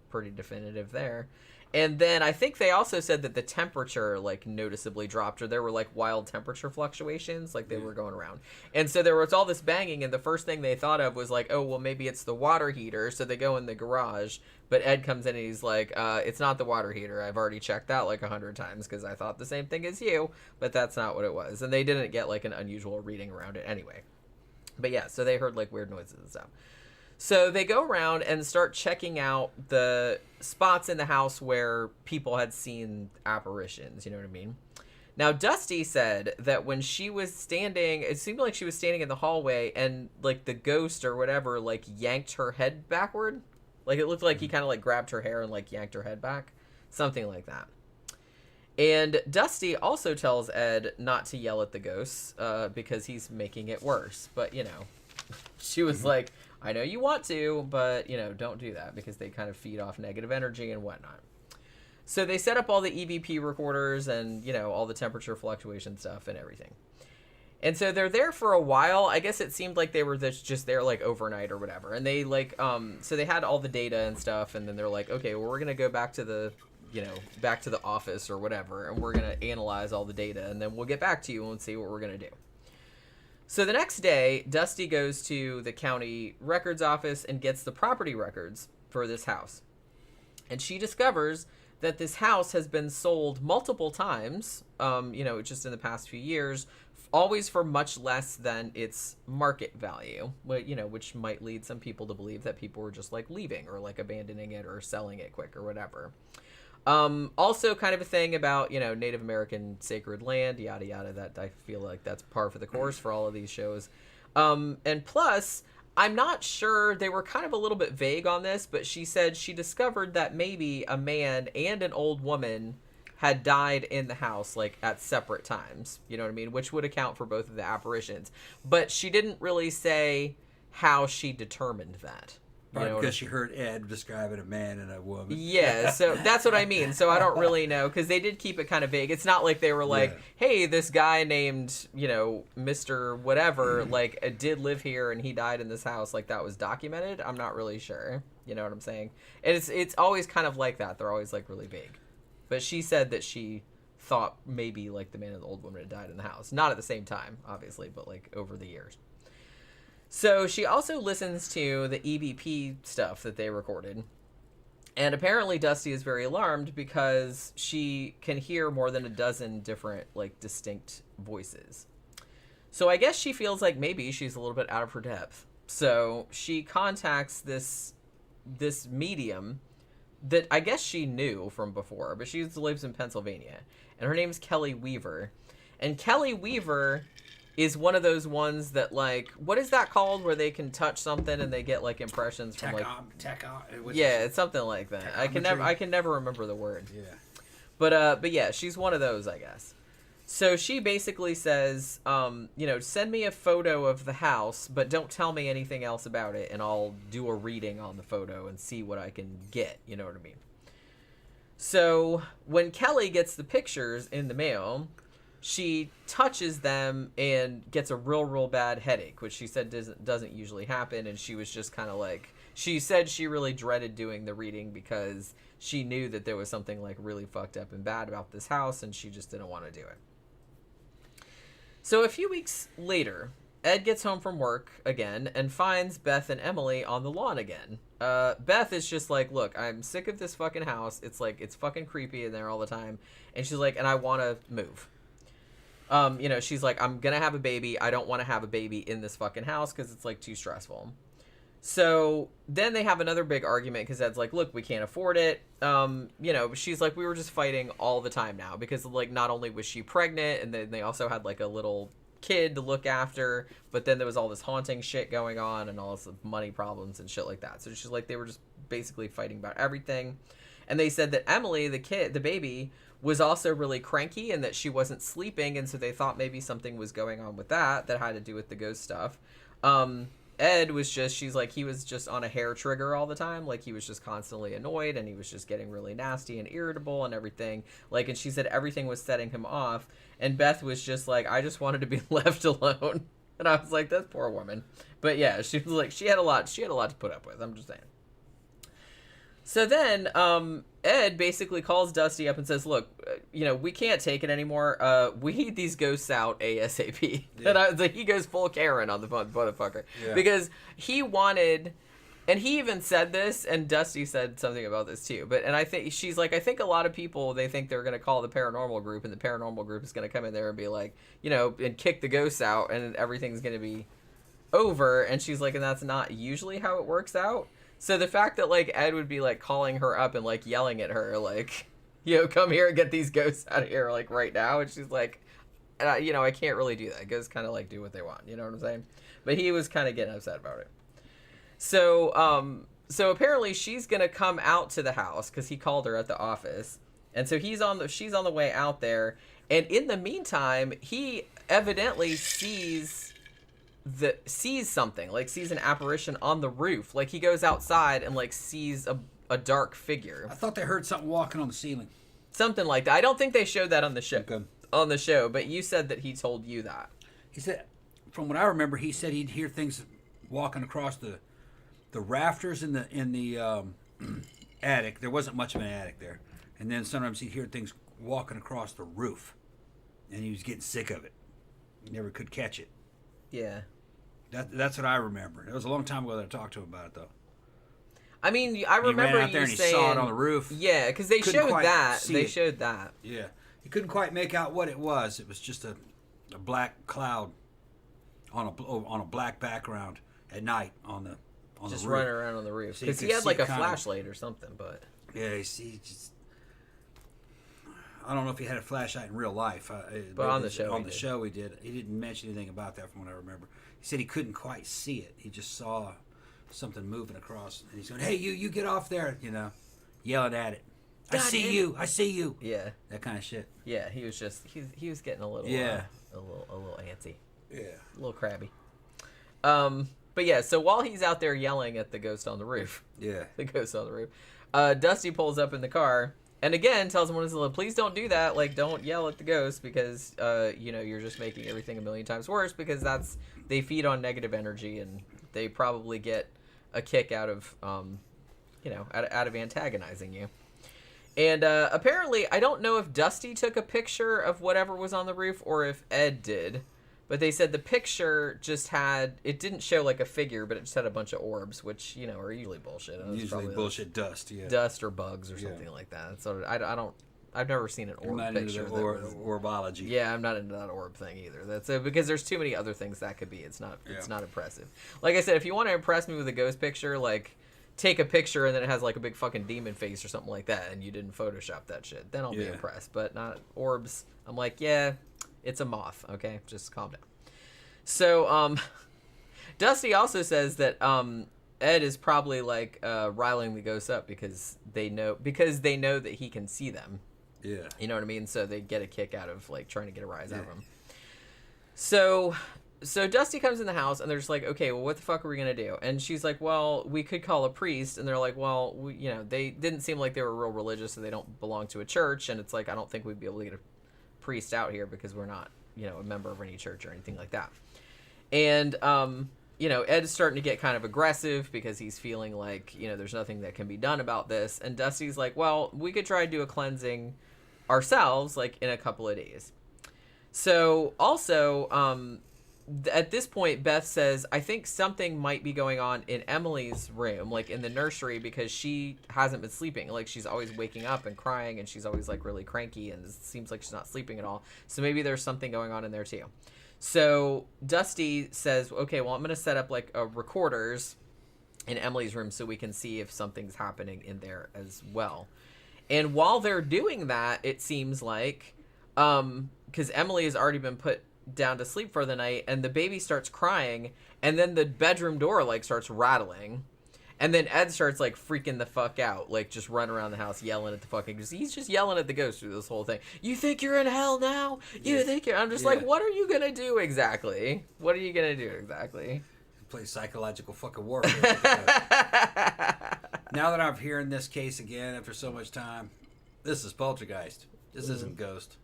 pretty definitive there. And then I think they also said that the temperature noticeably dropped, or there were wild temperature fluctuations, they were going around. And so there was all this banging, and the first thing they thought of was oh, well, maybe it's the water heater. So they go in the garage, but Ed comes in and he's like, it's not the water heater. I've already checked that 100 times because I thought the same thing as you, but that's not what it was. And they didn't get an unusual reading around it anyway. But yeah, so they heard weird noises and stuff. So they go around and start checking out the spots in the house where people had seen apparitions, you know what I mean? Now, Dusty said that when she was standing, it seemed like she was standing in the hallway and, the ghost or whatever, yanked her head backward. It looked like he kind of, grabbed her hair and, yanked her head back. Something like that. And Dusty also tells Ed not to yell at the ghosts because he's making it worse. But, she was like, I know you want to, but, don't do that because they kind of feed off negative energy and whatnot. So they set up all the EVP recorders and, all the temperature fluctuation stuff and everything. And so they're there for a while. I guess it seemed like they were just there overnight or whatever. And they so they had all the data and stuff. And then they're like, okay, well, we're going to go back to the, back to the office or whatever. And we're going to analyze all the data. And then we'll get back to you and see what we're going to do. So the next day, Dusty goes to the county records office and gets the property records for this house. And she discovers that this house has been sold multiple times, just in the past few years, always for much less than its market value, which might lead some people to believe that people were just leaving or abandoning it or selling it quick or whatever. Also kind of a thing about, Native American sacred land, yada, yada, that I feel like that's par for the course for all of these shows. And plus, I'm not sure, they were kind of a little bit vague on this, but she said she discovered that maybe a man and an old woman had died in the house, at separate times, you know what I mean? Which would account for both of the apparitions. But she didn't really say how she determined that. Right, because she heard Ed describing a man and a woman. Yeah, so that's what I mean. So I don't really know, because they did keep it kind of vague. It's not like they were hey, this guy named, Mr. Whatever, did live here and he died in this house. That was documented. I'm not really sure. You know what I'm saying? And it's always kind of like that. They're always, really vague. But she said that she thought maybe, the man and the old woman had died in the house. Not at the same time, obviously, but, over the years. So she also listens to the EVP stuff that they recorded. And apparently Dusty is very alarmed because she can hear more than a dozen different, distinct voices. So I guess she feels like maybe she's a little bit out of her depth. So she contacts this medium that I guess she knew from before, but she lives in Pennsylvania. And her name's Kelly Weaver. And Kelly Weaver is one of those ones that, what is that called where they can touch something and they get, impressions from, yeah, it's yeah, it's something like that. I can never remember the word. Yeah. But yeah, she's one of those, I guess. So she basically says, send me a photo of the house, but don't tell me anything else about it, and I'll do a reading on the photo and see what I can get, you know what I mean? So when Kelly gets the pictures in the mail, she touches them and gets a real bad headache, which she said doesn't usually happen, and she was just kind of like, she said she really dreaded doing the reading because she knew that there was something like really fucked up and bad about this house, and she just didn't want to do it. So a few weeks later, Ed gets home from work again and finds Beth and Emily on the lawn again. Beth is just like, look, I'm sick of this fucking house. It's like, it's fucking creepy in there all the time. And she's like, and I want to move. She's like, I'm going to have a baby. I don't want to have a baby in this fucking house because it's like too stressful. So then they have another big argument because Ed's like, look, we can't afford it. She's like, we were just fighting all the time now because like not only was she pregnant and then they also had like a little kid to look after, but then there was all this haunting shit going on and all this money problems and shit like that. So she's like, they were just basically fighting about everything. And they said that Emily, the baby, was also really cranky and that she wasn't sleeping, and so they thought maybe something was going on with that had to do with the ghost stuff. Ed was just, she's like, he was just on a hair trigger all the time. Like, he was just constantly annoyed, and he was just getting really nasty and irritable and everything. Like, and she said everything was setting him off. And Beth was just like, I just wanted to be left alone. And I was like, that's poor woman. But yeah, she was like, she had a lot to put up with. I'm just saying. So then, Ed basically calls Dusty up and says, look, we can't take it anymore. We need these ghosts out ASAP. Yeah. And he goes full Karen on the motherfucker. Yeah. Because he wanted, and he even said this, and Dusty said something about this too. And I think, she's like, I think a lot of people, they think they're going to call the paranormal group, and the paranormal group is going to come in there and be like, and kick the ghosts out, and everything's going to be over. And she's like, and that's not usually how it works out. So the fact that, like, Ed would be, like, calling her up and, like, yelling at her, like, come here and get these ghosts out of here, like, right now. And she's like, I can't really do that. Ghosts kind of, like, do what they want. You know what I'm saying? But he was kind of getting upset about it. So, so apparently she's going to come out to the house because he called her at the office. And so she's on the way out there. And in the meantime, he evidently sees something, like sees an apparition on the roof. Like, he goes outside and like sees a dark figure. I thought they heard something walking on the ceiling. Something like that. I don't think they showed that on the show. Okay. On the show, but you said that he told you that. He said, from what I remember, he said he'd hear things walking across the rafters in the attic. There wasn't much of an attic there. And then sometimes he'd hear things walking across the roof. And he was getting sick of it. He never could catch it. Yeah. That's what I remember. It was a long time ago that I talked to him about it, though. I mean, I remember you saying... He saw it on the roof. Yeah, because they showed that. They showed that. Yeah. He couldn't quite make out what it was. It was just a black cloud on a black background at night on the roof. Just running around on the roof. Because he had like a flashlight or something, but... Yeah, he just... I don't know if he had a flashlight in real life. But on the show on the show he did. He didn't mention anything about that from what I remember. He said he couldn't quite see it. He just saw something moving across. And he's going, hey, you get off there, yelling at it. I see you. Yeah. That kind of shit. Yeah, he was just, he was getting a little, a little antsy. Yeah. A little crabby. But yeah, so while he's out there yelling at the ghost on the roof. Yeah. The ghost on the roof. Dusty pulls up in the car. And again, tells him, please don't do that. Like, don't yell at the ghost because, you're just making everything a million times worse because they feed on negative energy and they probably get a kick out of, out of antagonizing you. And apparently, I don't know if Dusty took a picture of whatever was on the roof or if Ed did. But they said the picture just it didn't show like a figure, but it just had a bunch of orbs, which, are usually bullshit. Usually bullshit dust, yeah. Dust or bugs or something like that. So I've never seen an orb picture. I'm not into orbology. Yeah, I'm not into that orb thing either. That's because there's too many other things that could be. It's not impressive. Like I said, if you want to impress me with a ghost picture, like take a picture and then it has like a big fucking demon face or something like that and you didn't Photoshop that shit. Then I'll be impressed. But not orbs. I'm like, yeah. It's a moth, okay? Just calm down. So, Dusty also says that Ed is probably like riling the ghosts up because they know that he can see them. Yeah. You know what I mean? So they get a kick out of, like, trying to get a rise out of him. So Dusty comes in the house, and they're just like, okay, well, what the fuck are we going to do? And she's like, well, we could call a priest. And they're like, well, they didn't seem like they were real religious, so they don't belong to a church. And it's like, I don't think we'd be able to get a priest out here because we're not, a member of any church or anything like that. And, Ed is starting to get kind of aggressive because he's feeling like, there's nothing that can be done about this. And Dusty's like, well, we could try to do a cleansing ourselves, like, in a couple of days. So, also, at this point, Beth says, I think something might be going on in Emily's room, like, in the nursery, because she hasn't been sleeping. Like, she's always waking up and crying, and she's always, like, really cranky, and it seems like she's not sleeping at all. So maybe there's something going on in there, too. So Dusty says, okay, well, I'm going to set up, like, recorders in Emily's room so we can see if something's happening in there as well. And while they're doing that, it seems like, because Emily has already been put down to sleep for the night, and the baby starts crying, and then the bedroom door, like, starts rattling. And then Ed starts, like, freaking the fuck out, like, just running around the house yelling at the fucking... He's just yelling at the ghost through this whole thing. You think you're in hell now? You think you're... I'm just like, what are you gonna do exactly? What are you gonna do exactly? Play psychological fucking warfare. Now that I'm hearing this case again after so much time, this is poltergeist. This isn't ghost.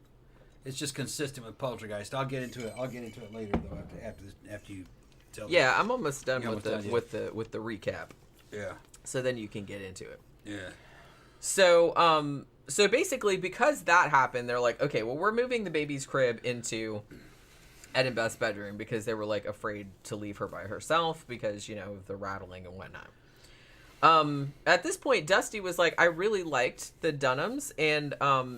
It's just consistent with poltergeist. I'll get into it. Later, though, after you tell me. Yeah, I'm almost done with the recap. Yeah. So then you can get into it. Yeah. So basically, because that happened, they're like, okay, well, we're moving the baby's crib into Ed and Beth's bedroom because they were, like, afraid to leave her by herself because, of the rattling and whatnot. At this point, Dusty was like, I really liked the Dunhams, and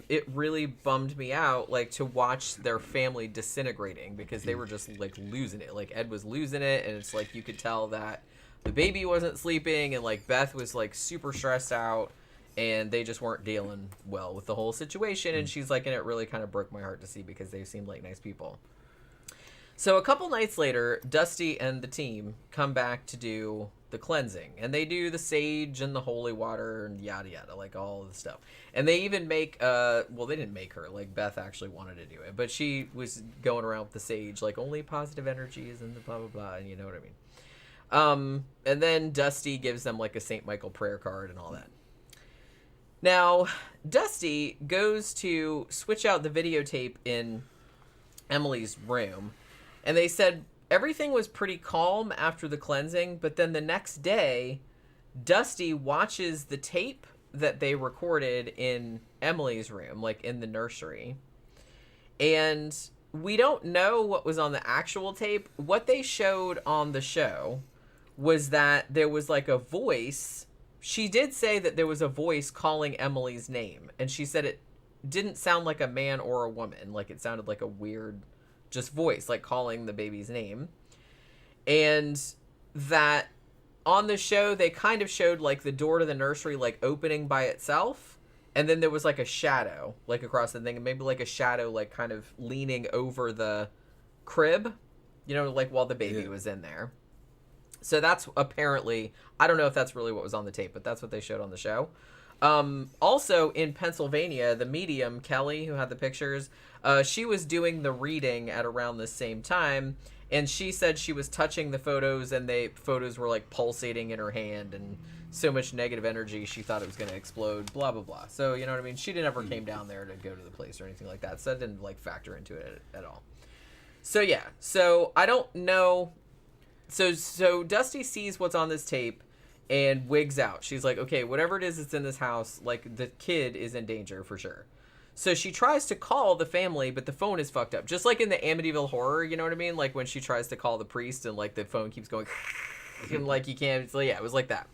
it really bummed me out, like, to watch their family disintegrating because they were just, like, losing it. Like, Ed was losing it, and it's like you could tell that the baby wasn't sleeping, and, like, Beth was, like, super stressed out, and they just weren't dealing well with the whole situation. And she's like, and it really kind of broke my heart to see because they seemed like nice people. So a couple nights later, Dusty and the team come back to do the cleansing, and they do the sage and the holy water and yada yada, like all of the stuff. And they even make well, they didn't make her, like Beth actually wanted to do it, but she was going around with the sage, like only positive energies and the blah blah blah, and you know what I mean. And then Dusty gives them like a St. Michael prayer card and all that. Now, Dusty goes to switch out the videotape in Emily's room, and they said everything was pretty calm after the cleansing, but then the next day, Dusty watches the tape that they recorded in Emily's room, like in the nursery. And we don't know what was on the actual tape. What they showed on the show was that there was like a voice. She did say that there was a voice calling Emily's name, and she said it didn't sound like a man or a woman. Like it sounded like a weird just voice, like calling the baby's name. And that on the show, they kind of showed like the door to the nursery, like opening by itself. And then there was like a shadow, like across the thing, and maybe like a shadow, like kind of leaning over the crib, you know, like while the baby was in there. So that's apparently, I don't know if that's really what was on the tape, but that's what they showed on the show. Also in Pennsylvania, the medium, Kelly, who had the pictures, she was doing the reading at around the same time. And she said she was touching the photos, and the photos were like pulsating in her hand, and so much negative energy, she thought it was going to explode, blah, blah, blah. So, you know what I mean? She never came down there to go to the place or anything like that. So that didn't like factor into it at all. So, yeah. So I don't know. So Dusty sees what's on this tape and wigs out. She's like, okay, whatever it is that's in this house, like the kid is in danger for sure. So she tries to call the family, but the phone is fucked up. Just like in the Amityville Horror, you know what I mean? Like when she tries to call the priest and like the phone keeps going and like you can't. So yeah, it was like that.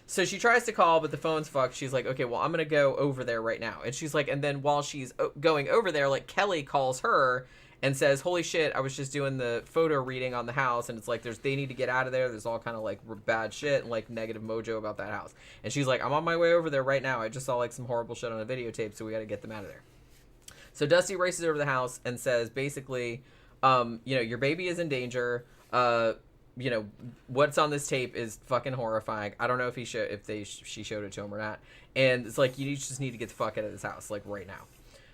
So she tries to call, but the phone's fucked. She's like, okay, well, I'm going to go over there right now. And she's like, and then while she's going over there, like Kelly calls her and says, holy shit, I was just doing the photo reading on the house, and it's like they need to get out of there. There's all kind of like bad shit and like negative mojo about that house. And she's like, I'm on my way over there right now. I just saw like some horrible shit on a videotape, so we got to get them out of there. So Dusty races over to the house and says basically, you know, your baby is in danger. You know, what's on this tape is fucking horrifying. I don't know if she showed it to him or not. And it's like, you just need to get the fuck out of this house, like right now.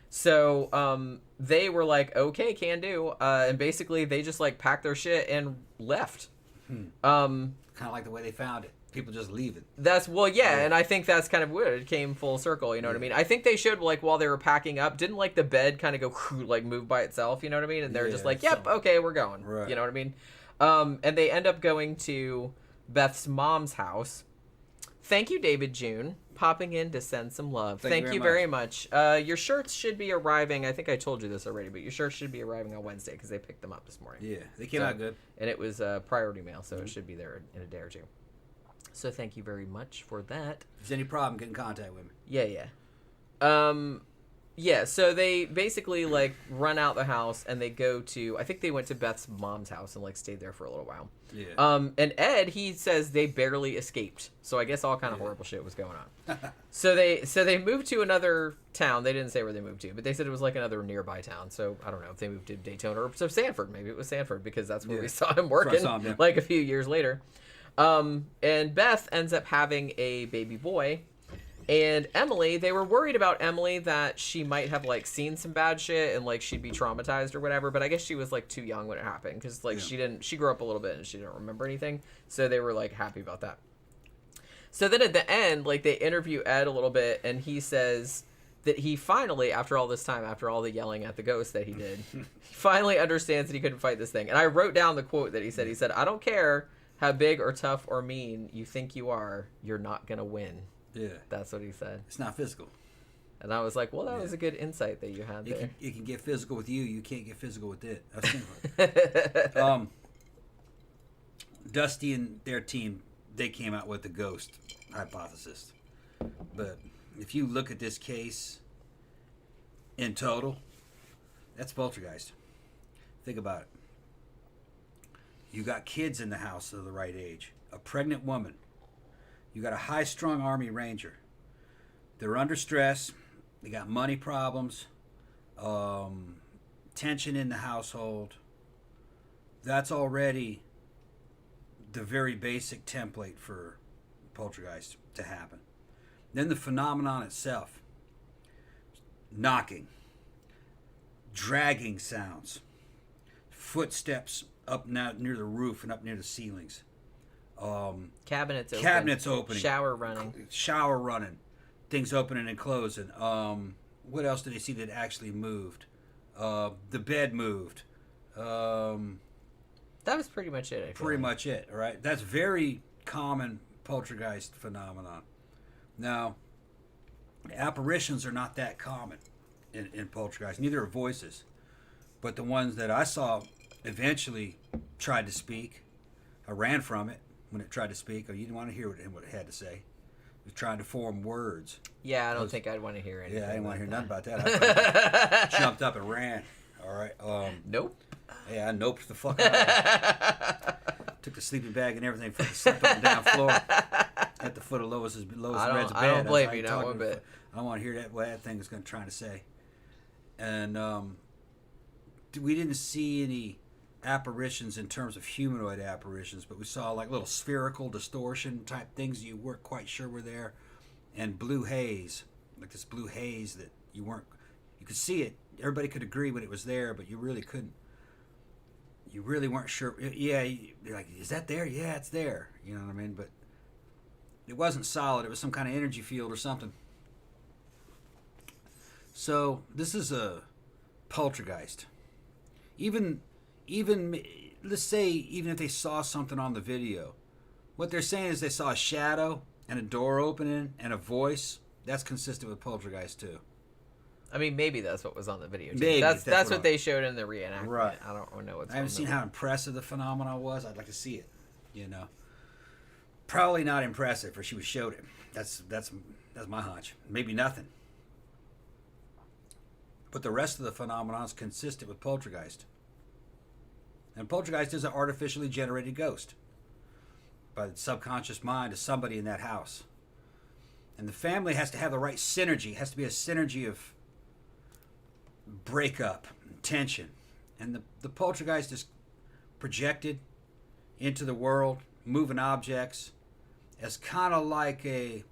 So they were like, okay, can do. And basically they just like packed their shit and left. Kind of like the way they found it. People just leave it. And I think that's kind of weird. It came full circle, you know what I mean? I think they showed, like, while they were packing up, didn't, like, the bed kind of go, like, move by itself, you know what I mean? And they're just like, yep, okay, we're going. Right. You know what I mean? And they end up going to Beth's mom's house. Thank you, David June, popping in to send some love. Thank you very much. Your shirts should be arriving. I think I told you this already, but your shirts should be arriving on Wednesday because they picked them up this morning. Yeah, they came out good. And it was priority mail, so it should be there in a day or two. So thank you very much for that. If there's any problem, get in contact with me. Yeah. So they basically, like, run out the house, and they go to... I think they went to Beth's mom's house and, like, stayed there for a little while. Yeah. And Ed, he says they barely escaped. So I guess all kind of horrible shit was going on. So they moved to another town. They didn't say where they moved to, but they said it was, like, another nearby town. So I don't know if they moved to Daytona or so Sanford. Maybe it was Sanford, because that's where we saw him working, like, a few years later. And Beth ends up having a baby boy, and Emily, they were worried about Emily that she might have, like, seen some bad shit and, like, she'd be traumatized or whatever, but I guess she was, like, too young when it happened, because, like, she grew up a little bit and she didn't remember anything, so they were, like, happy about that. So then at the end, like, they interview Ed a little bit, and he says that he finally, after all this time, after all the yelling at the ghost that he did, he finally understands that he couldn't fight this thing. And I wrote down the quote that he said, I don't care how big or tough or mean you think you are, you're not going to win. Yeah. That's what he said. It's not physical. And I was like, well, that was a good insight that you had there. It can get physical with you. You can't get physical with it. That's Dusty and their team, they came out with the ghost hypothesis. But if you look at this case in total, that's poltergeist. Think about it. You got kids in the house of the right age, a pregnant woman. You got a high-strung Army Ranger. They're under stress. They got money problems, tension in the household. That's already the very basic template for poltergeist to happen. Then the phenomenon itself. Knocking, dragging sounds, footsteps up now near the roof and up near the ceilings. Cabinets opening. Shower running. Things opening and closing. What else did they see that actually moved? The bed moved. That was pretty much it. Pretty much it, right? That's very common poltergeist phenomenon. Now, apparitions are not that common in poltergeist. Neither are voices. But the ones that I saw eventually tried to speak. I ran from it when it tried to speak. You didn't want to hear what it had to say. It was trying to form words. Yeah, I don't think I'd want to hear anything. Yeah, I didn't want to hear nothing about that. I jumped up and ran. All right. Nope. Yeah, I noped the fuck out. Took the sleeping bag and everything, fucking slept up and down floor at the foot of Lois and Red's bed. I don't blame you, not one bit. I don't want to hear what that thing was going to try to say. And we didn't see any apparitions in terms of humanoid apparitions, but we saw like little spherical distortion type things you weren't quite sure were there, and blue haze, like this blue haze that you could see it. Everybody could agree when it was there, but you really couldn't. You really weren't sure. Yeah, you're like, is that there? Yeah, it's there. You know what I mean? But it wasn't solid. It was some kind of energy field or something. So this is a poltergeist. Even let's say even if they saw something on the video, what they're saying is they saw a shadow and a door opening and a voice. That's consistent with poltergeist too. I mean, maybe that's what was on the video. Maybe that's what they showed in the reenactment. Right. I don't know what's. I haven't seen how impressive the phenomenon was. I'd like to see it. You know, probably not impressive, for she was showed it. That's my hunch. Maybe nothing. But the rest of the phenomenon is consistent with poltergeist. And poltergeist is an artificially generated ghost by the subconscious mind of somebody in that house. And the family has to have the right synergy. It has to be a synergy of breakup, tension. And the poltergeist is projected into the world, moving objects, as kind of like a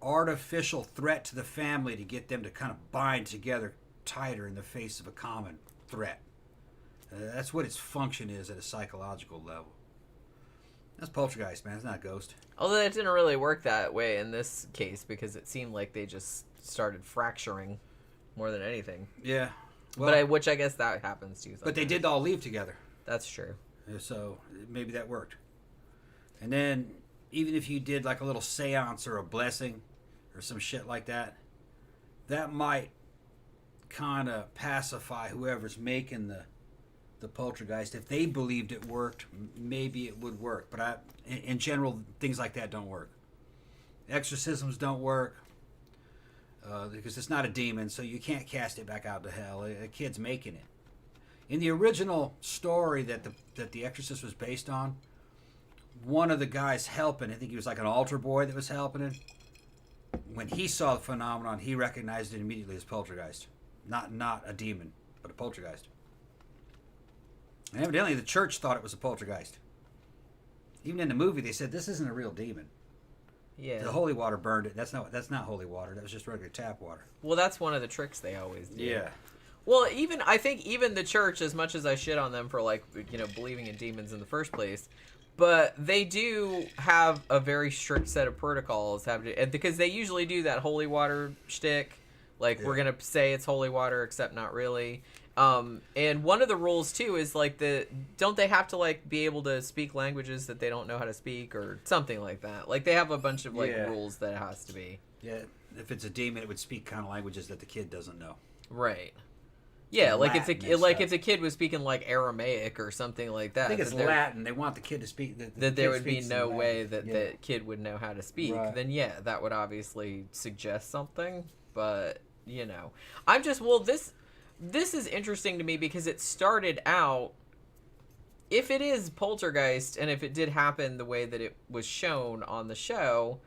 artificial threat to the family to get them to kind of bind together tighter in the face of a common threat. That's what its function is at a psychological level. That's poltergeist, man. It's not a ghost. Although it didn't really work that way in this case because it seemed like they just started fracturing more than anything. Yeah. Well, which I guess that happens too. Sometimes. But they did all leave together. That's true. So maybe that worked. And then even if you did like a little seance or a blessing or some shit like that, that might kind of pacify whoever's making the poltergeist. If they believed it worked, maybe it would work. But in general, things like that don't work. Exorcisms don't work because it's not a demon, so you can't cast it back out to hell. A kid's making it. In the original story that the Exorcist was based on, one of the guys helping, I think he was like an altar boy that was helping him, when he saw the phenomenon, he recognized it immediately as poltergeist. Not a demon, but a poltergeist. And evidently the church thought it was a poltergeist. Even in the movie they said this isn't a real demon. Yeah. The holy water burned it. That's not holy water. That was just regular tap water. Well, that's one of the tricks they always do. Yeah. Well, I think even the church, as much as I shit on them for believing in demons in the first place, but they do have a very strict set of protocols because they usually do that holy water shtick. We're gonna say it's holy water, except not really. And one of the rules too is don't they have to be able to speak languages that they don't know how to speak or something like that? They have a bunch of rules that it has to be. Yeah, if it's a demon, it would speak kind of languages that the kid doesn't know. Right. Yeah, if the kid was speaking Aramaic or something like that. I think it's Latin. They want the kid to speak. That there would be no way that the kid would know how to speak. Right. Then that would obviously suggest something. But this is interesting to me because it started out, if it is poltergeist and if it did happen the way that it was shown on the show,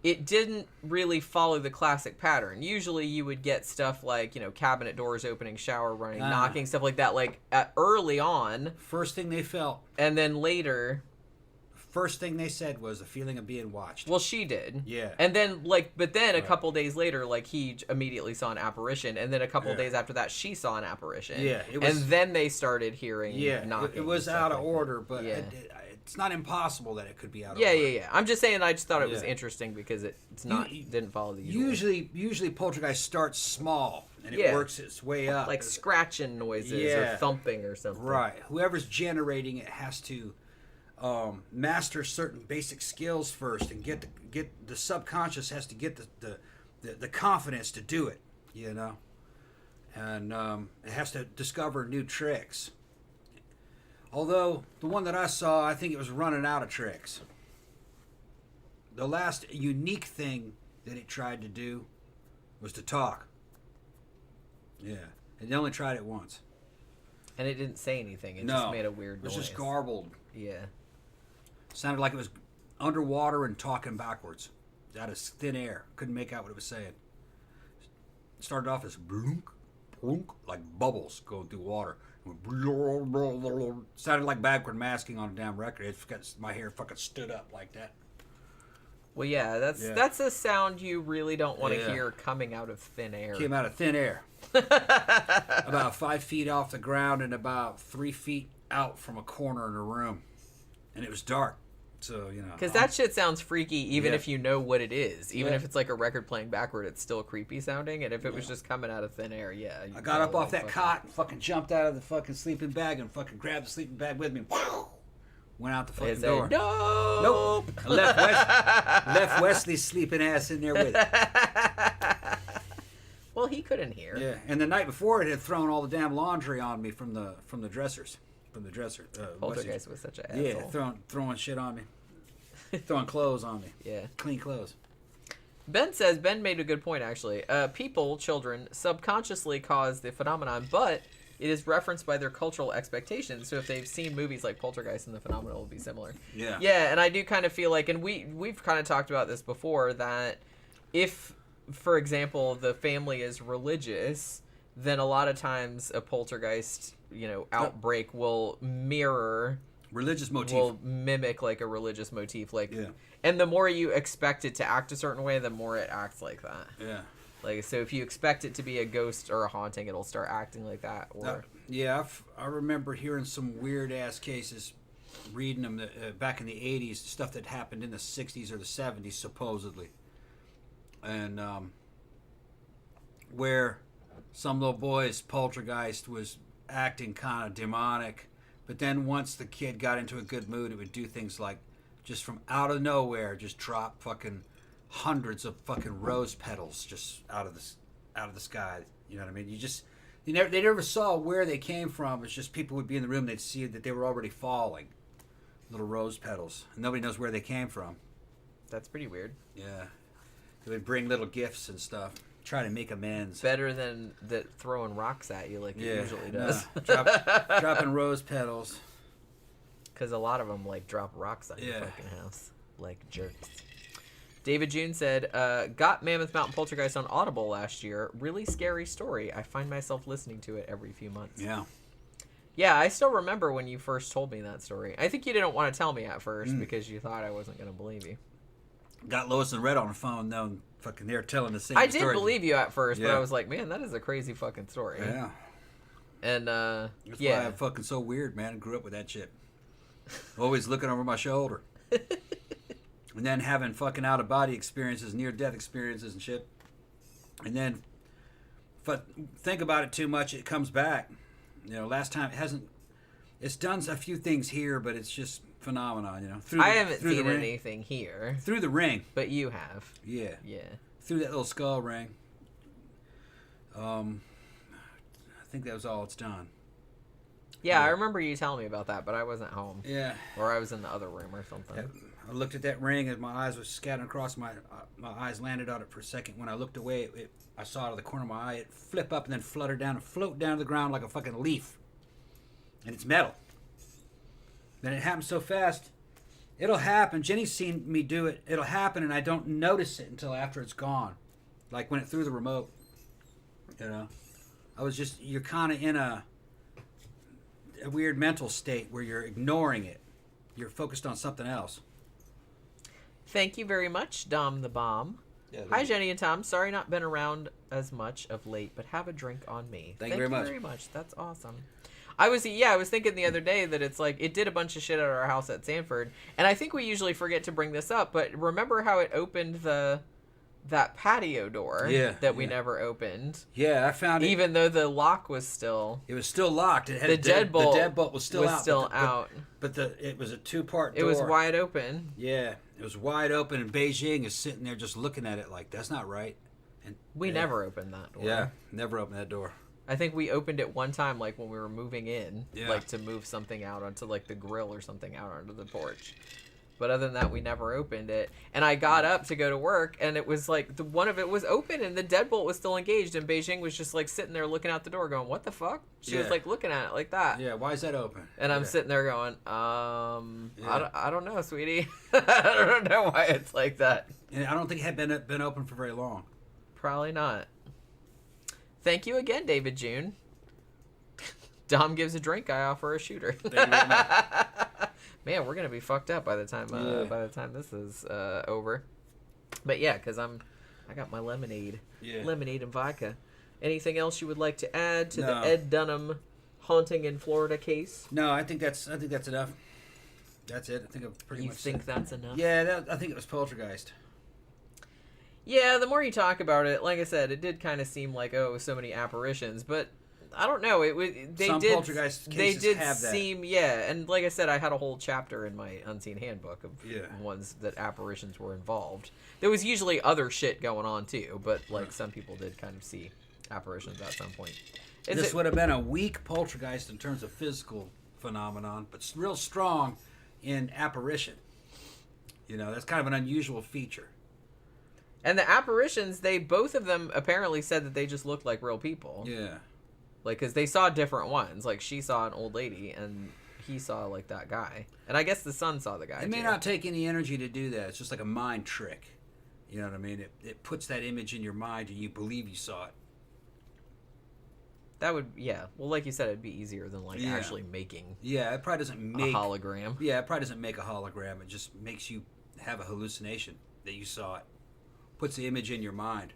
it didn't really follow the classic pattern. Usually you would get stuff cabinet doors opening, shower running, knocking, stuff like that, early on. First thing they felt. And then later... First thing they said was a feeling of being watched. Well, she did. Yeah. And then, but then a couple days later, he immediately saw an apparition. And then a couple days after that, she saw an apparition. Yeah. And then they started hearing knocking. It was out of order, but it's not impossible that it could be out of order. Yeah. I'm just saying I just thought it was interesting because it's not, didn't follow the usual. Usually poltergeist starts small and it works its way up. Like scratching noises or thumping or something. Right. Whoever's generating it has to master certain basic skills first and get the subconscious has to get the confidence to do it, and it has to discover new tricks. Although the one that I saw, I think it was running out of tricks. The last unique thing that it tried to do was to talk. Yeah, it only tried it once, and it didn't say anything. It just made a weird noise. It was just garbled. Yeah. Sounded like it was underwater and talking backwards. Out of thin air. Couldn't make out what it was saying. It started off as blunk, blunk, like bubbles going through water. Sounded like backward masking on a damn record. My hair fucking stood up like that. Well, yeah, that's a sound you really don't want to hear coming out of thin air. Came out of thin air. About 5 feet off the ground and about 3 feet out from a corner in a room. And it was dark. So, because that shit sounds freaky even if you know what it is. Even if it's a record playing backward, it's still creepy sounding. And if it was just coming out of thin air, I got up off that cot and fucking jumped out of the fucking sleeping bag and fucking grabbed the sleeping bag with me. Went out the fucking door. No! Nope. I left Wesley's sleeping ass in there with it. Well, he couldn't hear. Yeah, and the night before it had thrown all the damn laundry on me from the dressers. From the dresser. Poltergeist was such an asshole. Yeah, throwing shit on me. Throwing clothes on me. Yeah. Clean clothes. Ben made a good point, actually. Children, subconsciously cause the phenomenon, but it is referenced by their cultural expectations. So if they've seen movies like Poltergeist, then the phenomenon will be similar. Yeah. Yeah, and I do kind of feel like, and we've kind of talked about this before, that if, for example, the family is religious, then a lot of times a poltergeist outbreak will mirror religious motif, will mimic a religious motif, and the more you expect it to act a certain way, the more it acts like that. Yeah. Like, so if you expect it to be a ghost or a haunting, it'll start acting like that. Or yeah, I remember hearing some weird ass cases, reading them back in the 80s, stuff that happened in the 60s or the 70s supposedly, and where some little boy's poltergeist was acting kind of demonic, but then once the kid got into a good mood, it would do things like just from out of nowhere just drop fucking hundreds of fucking rose petals just out of the sky. You know what I mean? They never saw where they came from. It's just people would be in the room, they'd see that they were already falling, little rose petals, and nobody knows where they came from. That's pretty weird. Yeah, they would bring little gifts and stuff, try to make amends. Better than that throwing rocks at you like it usually does. No. Dropping rose petals. Because a lot of them like drop rocks on your fucking house like jerks. David June said, got Mammoth Mountain Poltergeist on Audible last year. Really scary story. I find myself listening to it every few months. Yeah. Yeah, I still remember when you first told me that story. I think you didn't want to tell me at first because you thought I wasn't going to believe you. Got Lois and Red on the phone, though, fucking they're telling the same story. I did believe you at first, but I was like, man, that is a crazy fucking story. Yeah. And, That's why I'm fucking so weird, man. I grew up with that shit. Always looking over my shoulder. And then having fucking out-of-body experiences, near-death experiences and shit. And then, think about it too much, it comes back. You know, last time it's done a few things here, but it's just phenomenon, you know. I haven't seen anything here. Through the ring. But you have. Yeah. Yeah. Through that little skull ring. I think that was all it's done. Yeah, I remember you telling me about that, but I wasn't home. Yeah. Or I was in the other room or something. Yeah. I looked at that ring and my eyes were scattering across. My eyes landed on it for a second. When I looked away, I saw it out of the corner of my eye. It flip up and then flutter down and float down to the ground like a fucking leaf. And it's metal. Then it happens so fast. It'll happen. Jenny's seen me do it. It'll happen and I don't notice it until after it's gone. Like when it threw the remote. You know? You're kind of in a weird mental state where you're ignoring it. You're focused on something else. Thank you very much, Dom the Bomb. Yeah, hi, Jenny and Tom. Sorry not been around as much of late, but have a drink on me. Thank you very much. That's awesome. I was thinking the other day that it's like it did a bunch of shit at our house at Sanford, and I think we usually forget to bring this up, but remember how it opened that patio door that we never opened. Yeah, I found it. Even though the lock was still... It was still locked. It had the deadbolt was still out. But it was a two-part door. It was wide open. Yeah, it was wide open, and Beijing is sitting there just looking at it like, that's not right. And we never opened that door. Yeah, never opened that door. I think we opened it one time, like when we were moving in, like to move something out onto like the grill or something out onto the porch. But other than that, we never opened it. And I got up to go to work, and it was like one of it was open, and the deadbolt was still engaged. And Beijing was just like sitting there looking out the door, going, "What the fuck?" She was like looking at it like that. Yeah, why is that open? And I'm sitting there going, I don't know, sweetie. I don't know why it's like that. And I don't think it had been open for very long. Probably not. Thank you again, David June. Dom gives a drink, I offer a shooter. Thank you very much. Man, we're gonna be fucked up by the time this is over. But yeah, because I got my lemonade, lemonade and vodka. Anything else you would like to add to the Ed Dunham haunting in Florida case? No, I think that's enough. That's it. I think I've pretty much. You think that's enough? Yeah, I think it was poltergeist. Yeah, the more you talk about it, like I said, it did kind of seem like so many apparitions, but. I don't know. Some poltergeist cases have that. And like I said, I had a whole chapter in my Unseen Handbook of ones that apparitions were involved. There was usually other shit going on too, but like some people did kind of see apparitions at some point. This would have been a weak poltergeist in terms of physical phenomenon, but real strong in apparition. You know, that's kind of an unusual feature. And the apparitions, both of them apparently said that they just looked like real people. Yeah. Like, because they saw different ones. Like, she saw an old lady, and he saw, like, that guy. And I guess the son saw the guy, It may not take any energy to do that. It's just like a mind trick. You know what I mean? It puts that image in your mind, and you believe you saw it. That would, Well, like you said, it'd be easier than, like, actually making it probably doesn't make... a hologram. Yeah, it probably doesn't make a hologram. It just makes you have a hallucination that you saw it. Puts the image in your mind.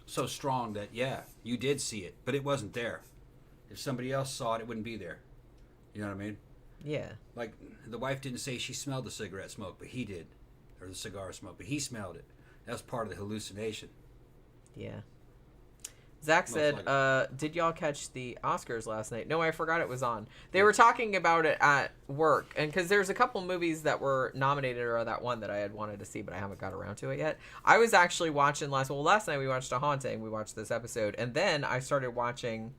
so strong that, yeah, you did see it, but it wasn't there. If somebody else saw it, it wouldn't be there. You know what I mean? Yeah. Like, the wife didn't say she smelled the cigarette smoke, but he did. Or the cigar smoke, but he smelled it. That was part of the hallucination. Yeah. Zach said, did y'all catch the Oscars last night? No, I forgot it was on. They were talking about it at work, and because there's a couple movies that were nominated, or that one that I had wanted to see, but I haven't got around to it yet. I was actually watching last night we watched A Haunting. We watched this episode, and then I started watching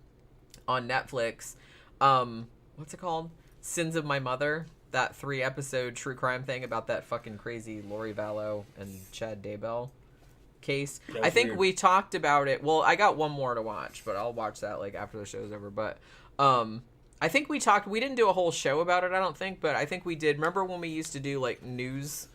on Netflix, what's it called? Sins of My Mother. That 3-episode true crime thing about that fucking crazy Lori Vallow and Chad Daybell case. I think we talked about it. Well, I got one more to watch, but I'll watch that like after the show's over. But I think we didn't do a whole show about it, I don't think, but I think we did. Remember when we used to do like news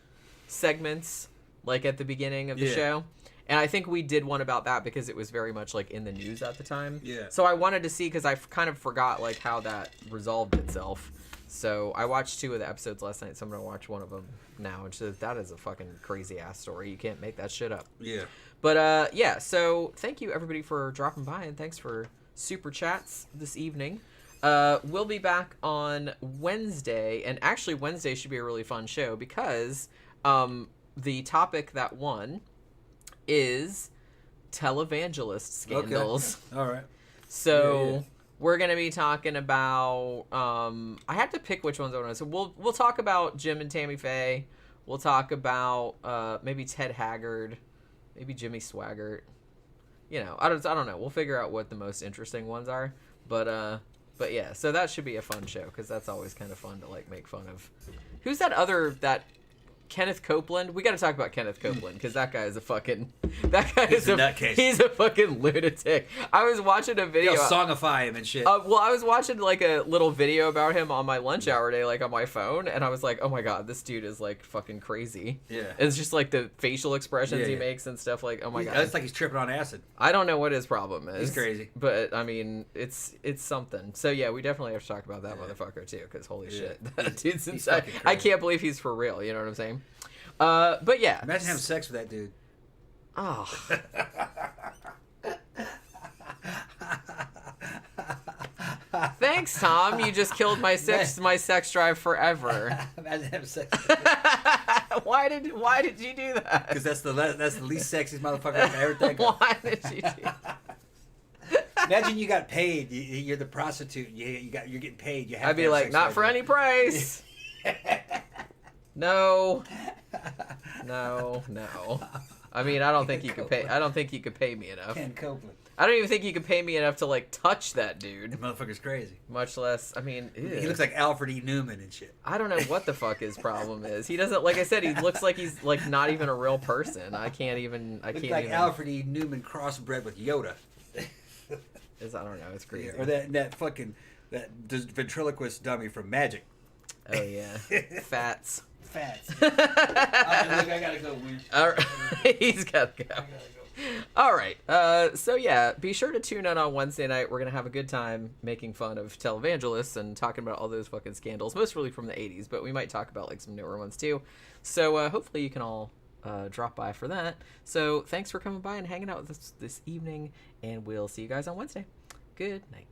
segments like at the beginning of the show? And I think we did one about that because it was very much like in the news at the time. Yeah. So I wanted to see, because I kind of forgot like how that resolved itself. So I watched 2 of the episodes last night, so I'm going to watch one of them now. And so that is a fucking crazy-ass story. You can't make that shit up. Yeah. But, yeah, so thank you, everybody, for dropping by, and thanks for super chats this evening. We'll be back on Wednesday, and actually Wednesday should be a really fun show because the topic that won is televangelist scandals. Okay. All right. So... Yeah. We're going to be talking about, I have to pick which ones I want to. So we'll talk about Jim and Tammy Faye. We'll talk about maybe Ted Haggard, maybe Jimmy Swaggart. You know, I don't know. We'll figure out what the most interesting ones are. But yeah, so that should be a fun show because that's always kind of fun to like make fun of. Who's that Kenneth Copeland? We got to talk about Kenneth Copeland because that guy is a fucking he's a fucking lunatic. I was watching a video. They'll songify him and shit. Well, I was watching like a little video about him on my lunch hour day, like on my phone, and I was like, oh my god, this dude is like fucking crazy. Yeah. And it's just like the facial expressions he makes and stuff. Like, oh my god, it's like he's tripping on acid. I don't know what his problem is. He's crazy. But I mean, it's something. So yeah, we definitely have to talk about that motherfucker too, because holy shit, that dude's insane. I can't believe he's for real. You know what I'm saying? But yeah. Imagine having sex with that dude. Oh. Thanks, Tom. You just killed my sex drive forever. Imagine having sex. Why did you do that? Because that's the least sexiest motherfucker I've ever think of. Why did you do that? Imagine you got paid. You're the prostitute. You're getting paid. You have I'd be like, not for any price. No. I mean, I don't think you could pay. I don't think you could pay me enough. Ken Copeland. I don't even think you could pay me enough to like touch that dude. The motherfucker's crazy. Much less, I mean, he looks like Alfred E. Newman and shit. I don't know what the fuck his problem is. He doesn't, like I said, he looks like he's like not even a real person. I can't even. Alfred E. Newman crossbred with Yoda. I don't know. It's crazy. Yeah, or that ventriloquist dummy from Magic. Oh yeah, Fats. Look, I gotta go. All right. He's gotta go. All right. So yeah, be sure to tune in on Wednesday night. We're gonna have a good time making fun of televangelists and talking about all those fucking scandals, mostly from the 80s, but we might talk about like some newer ones too. So hopefully you can all drop by for that. So thanks for coming by and hanging out with us this evening, and we'll see you guys on Wednesday. Good night.